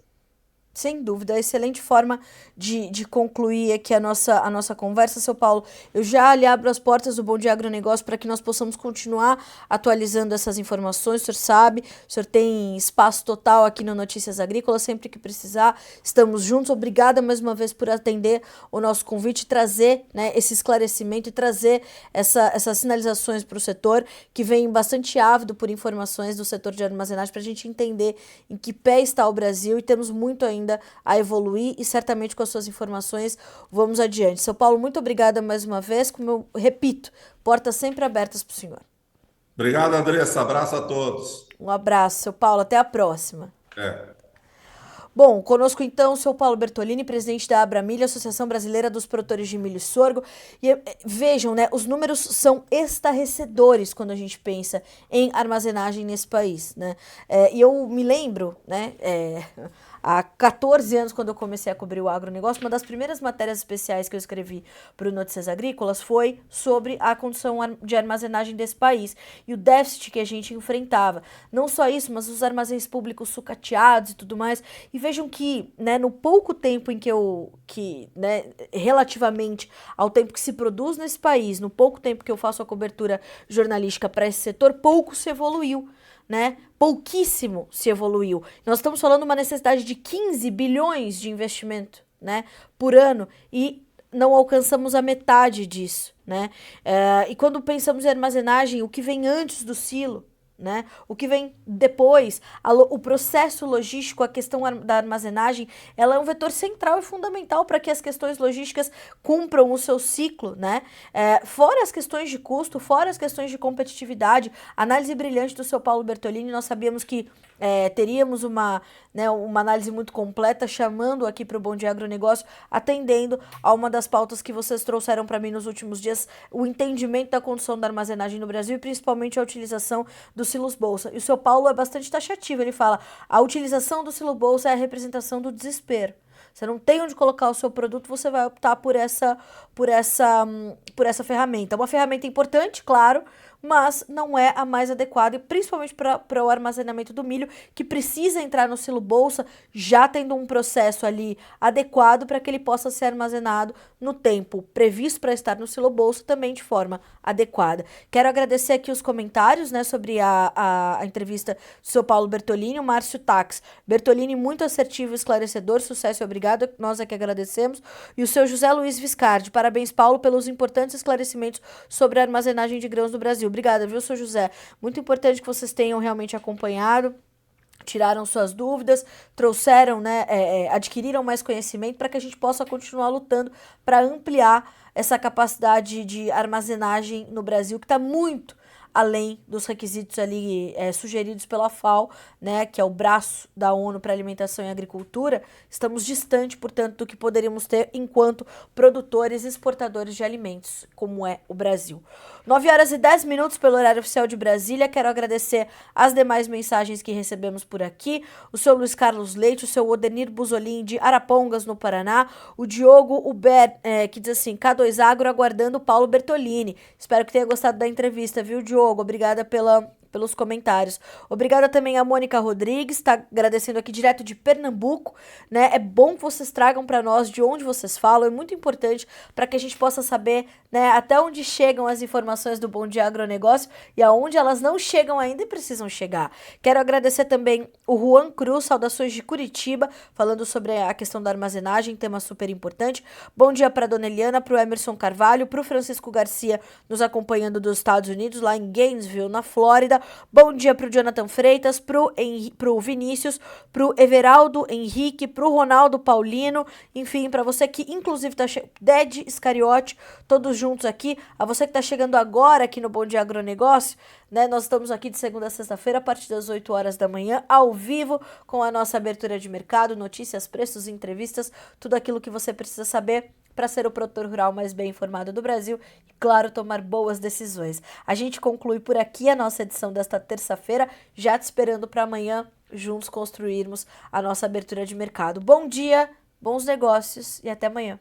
Sem dúvida, excelente forma de concluir aqui a nossa conversa, seu Paulo. Eu já lhe abro as portas do Bom Dia Agronegócio para que nós possamos continuar atualizando essas informações. O senhor sabe, o senhor tem espaço total aqui no Notícias Agrícolas, sempre que precisar, estamos juntos. Obrigada mais uma vez por atender o nosso convite, trazer, né, esse esclarecimento e trazer essas sinalizações para o setor, que vem bastante ávido por informações do setor de armazenagem, para a gente entender em que pé está o Brasil, e temos muito ainda a evoluir e certamente com as suas informações vamos adiante. Seu Paulo, muito obrigada mais uma vez, como eu repito, portas sempre abertas para o senhor. Obrigado, Andressa. Abraço a todos. Um abraço, seu Paulo, até a próxima. É. Bom, conosco então o seu Paulo Bertolini, presidente da Abramilho, Associação Brasileira dos Produtores de Milho e Sorgo. E vejam, né, os números são estarrecedores quando a gente pensa em armazenagem nesse país, né? E eu me lembro, né, há 14 anos, quando eu comecei a cobrir o agronegócio, uma das primeiras matérias especiais que eu escrevi para o Notícias Agrícolas foi sobre a condição de armazenagem desse país e o déficit que a gente enfrentava. Não só isso, mas os armazéns públicos sucateados e tudo mais. E vejam que, né, no pouco tempo em né, relativamente ao tempo que se produz nesse país, no pouco tempo que eu faço a cobertura jornalística para esse setor, pouco se evoluiu. Né? Pouquíssimo se evoluiu. Nós estamos falando de uma necessidade de 15 bilhões de investimento, né, por ano, e não alcançamos a metade disso, né? E quando pensamos em armazenagem, o que vem antes do silo, né? O que vem depois, o processo logístico, a questão da armazenagem, ela é um vetor central e fundamental para que as questões logísticas cumpram o seu ciclo, né? Fora as questões de custo, fora as questões de competitividade, análise brilhante do seu Paulo Bertolini, nós sabíamos que teríamos uma análise muito completa, chamando aqui para o Bom Dia Agronegócio, atendendo a uma das pautas que vocês trouxeram para mim nos últimos dias, o entendimento da condição da armazenagem no Brasil e principalmente a utilização dos silos bolsa. E o seu Paulo é bastante taxativo, ele fala, a utilização do silo bolsa é a representação do desespero. Você não tem onde colocar o seu produto, você vai optar por essa ferramenta. É uma ferramenta importante, claro, mas não é a mais adequada, e principalmente para o armazenamento do milho, que precisa entrar no silo bolsa, já tendo um processo ali adequado para que ele possa ser armazenado no tempo previsto para estar no silo bolsa, também de forma adequada. Quero agradecer aqui os comentários, né, sobre a entrevista do seu Paulo Bertolini, o Márcio Tax. Bertolini, muito assertivo e esclarecedor, sucesso e obrigado, nós é que agradecemos. E o seu José Luiz Viscardi, parabéns, Paulo, pelos importantes esclarecimentos sobre a armazenagem de grãos no Brasil. Obrigada, viu, seu José? Muito importante que vocês tenham realmente acompanhado, tiraram suas dúvidas, trouxeram, né, adquiriram mais conhecimento para que a gente possa continuar lutando para ampliar essa capacidade de armazenagem no Brasil, que está muito além dos requisitos ali sugeridos pela FAO, né, que é o braço da ONU para Alimentação e Agricultura. Estamos distante, portanto, do que poderíamos ter enquanto produtores e exportadores de alimentos, como é o Brasil. 9h10 pelo horário oficial de Brasília. Quero agradecer as demais mensagens que recebemos por aqui. O seu Luiz Carlos Leite, o seu Odenir Buzolin de Arapongas, no Paraná. O Diogo Uber, que diz assim, K2 Agro aguardando o Paulo Bertolini. Espero que tenha gostado da entrevista, viu, Diogo? Obrigada pelos comentários. Obrigada também a Mônica Rodrigues, está agradecendo aqui direto de Pernambuco, né? É bom que vocês tragam para nós de onde vocês falam, é muito importante para que a gente possa saber, né, até onde chegam as informações do Bom Dia Agronegócio e aonde elas não chegam ainda e precisam chegar. Quero agradecer também o Juan Cruz, saudações de Curitiba, falando sobre a questão da armazenagem, tema super importante. Bom dia para a Dona Eliana, para o Emerson Carvalho, para o Francisco Garcia, nos acompanhando dos Estados Unidos, lá em Gainesville, na Flórida. Bom dia pro Jonathan Freitas, pro Vinícius, pro Everaldo Henrique, pro Ronaldo Paulino, enfim, para você que inclusive tá Ded Iscariote, todos juntos aqui, a você que tá chegando agora aqui no Bom Dia Agronegócio, né? Nós estamos aqui de segunda a sexta-feira, a partir das 8 horas da manhã, ao vivo, com a nossa abertura de mercado, notícias, preços, entrevistas, tudo aquilo que você precisa saber para ser o produtor rural mais bem informado do Brasil e, claro, tomar boas decisões. A gente conclui por aqui a nossa edição desta terça-feira, já te esperando para amanhã, juntos construirmos a nossa abertura de mercado. Bom dia, bons negócios e até amanhã.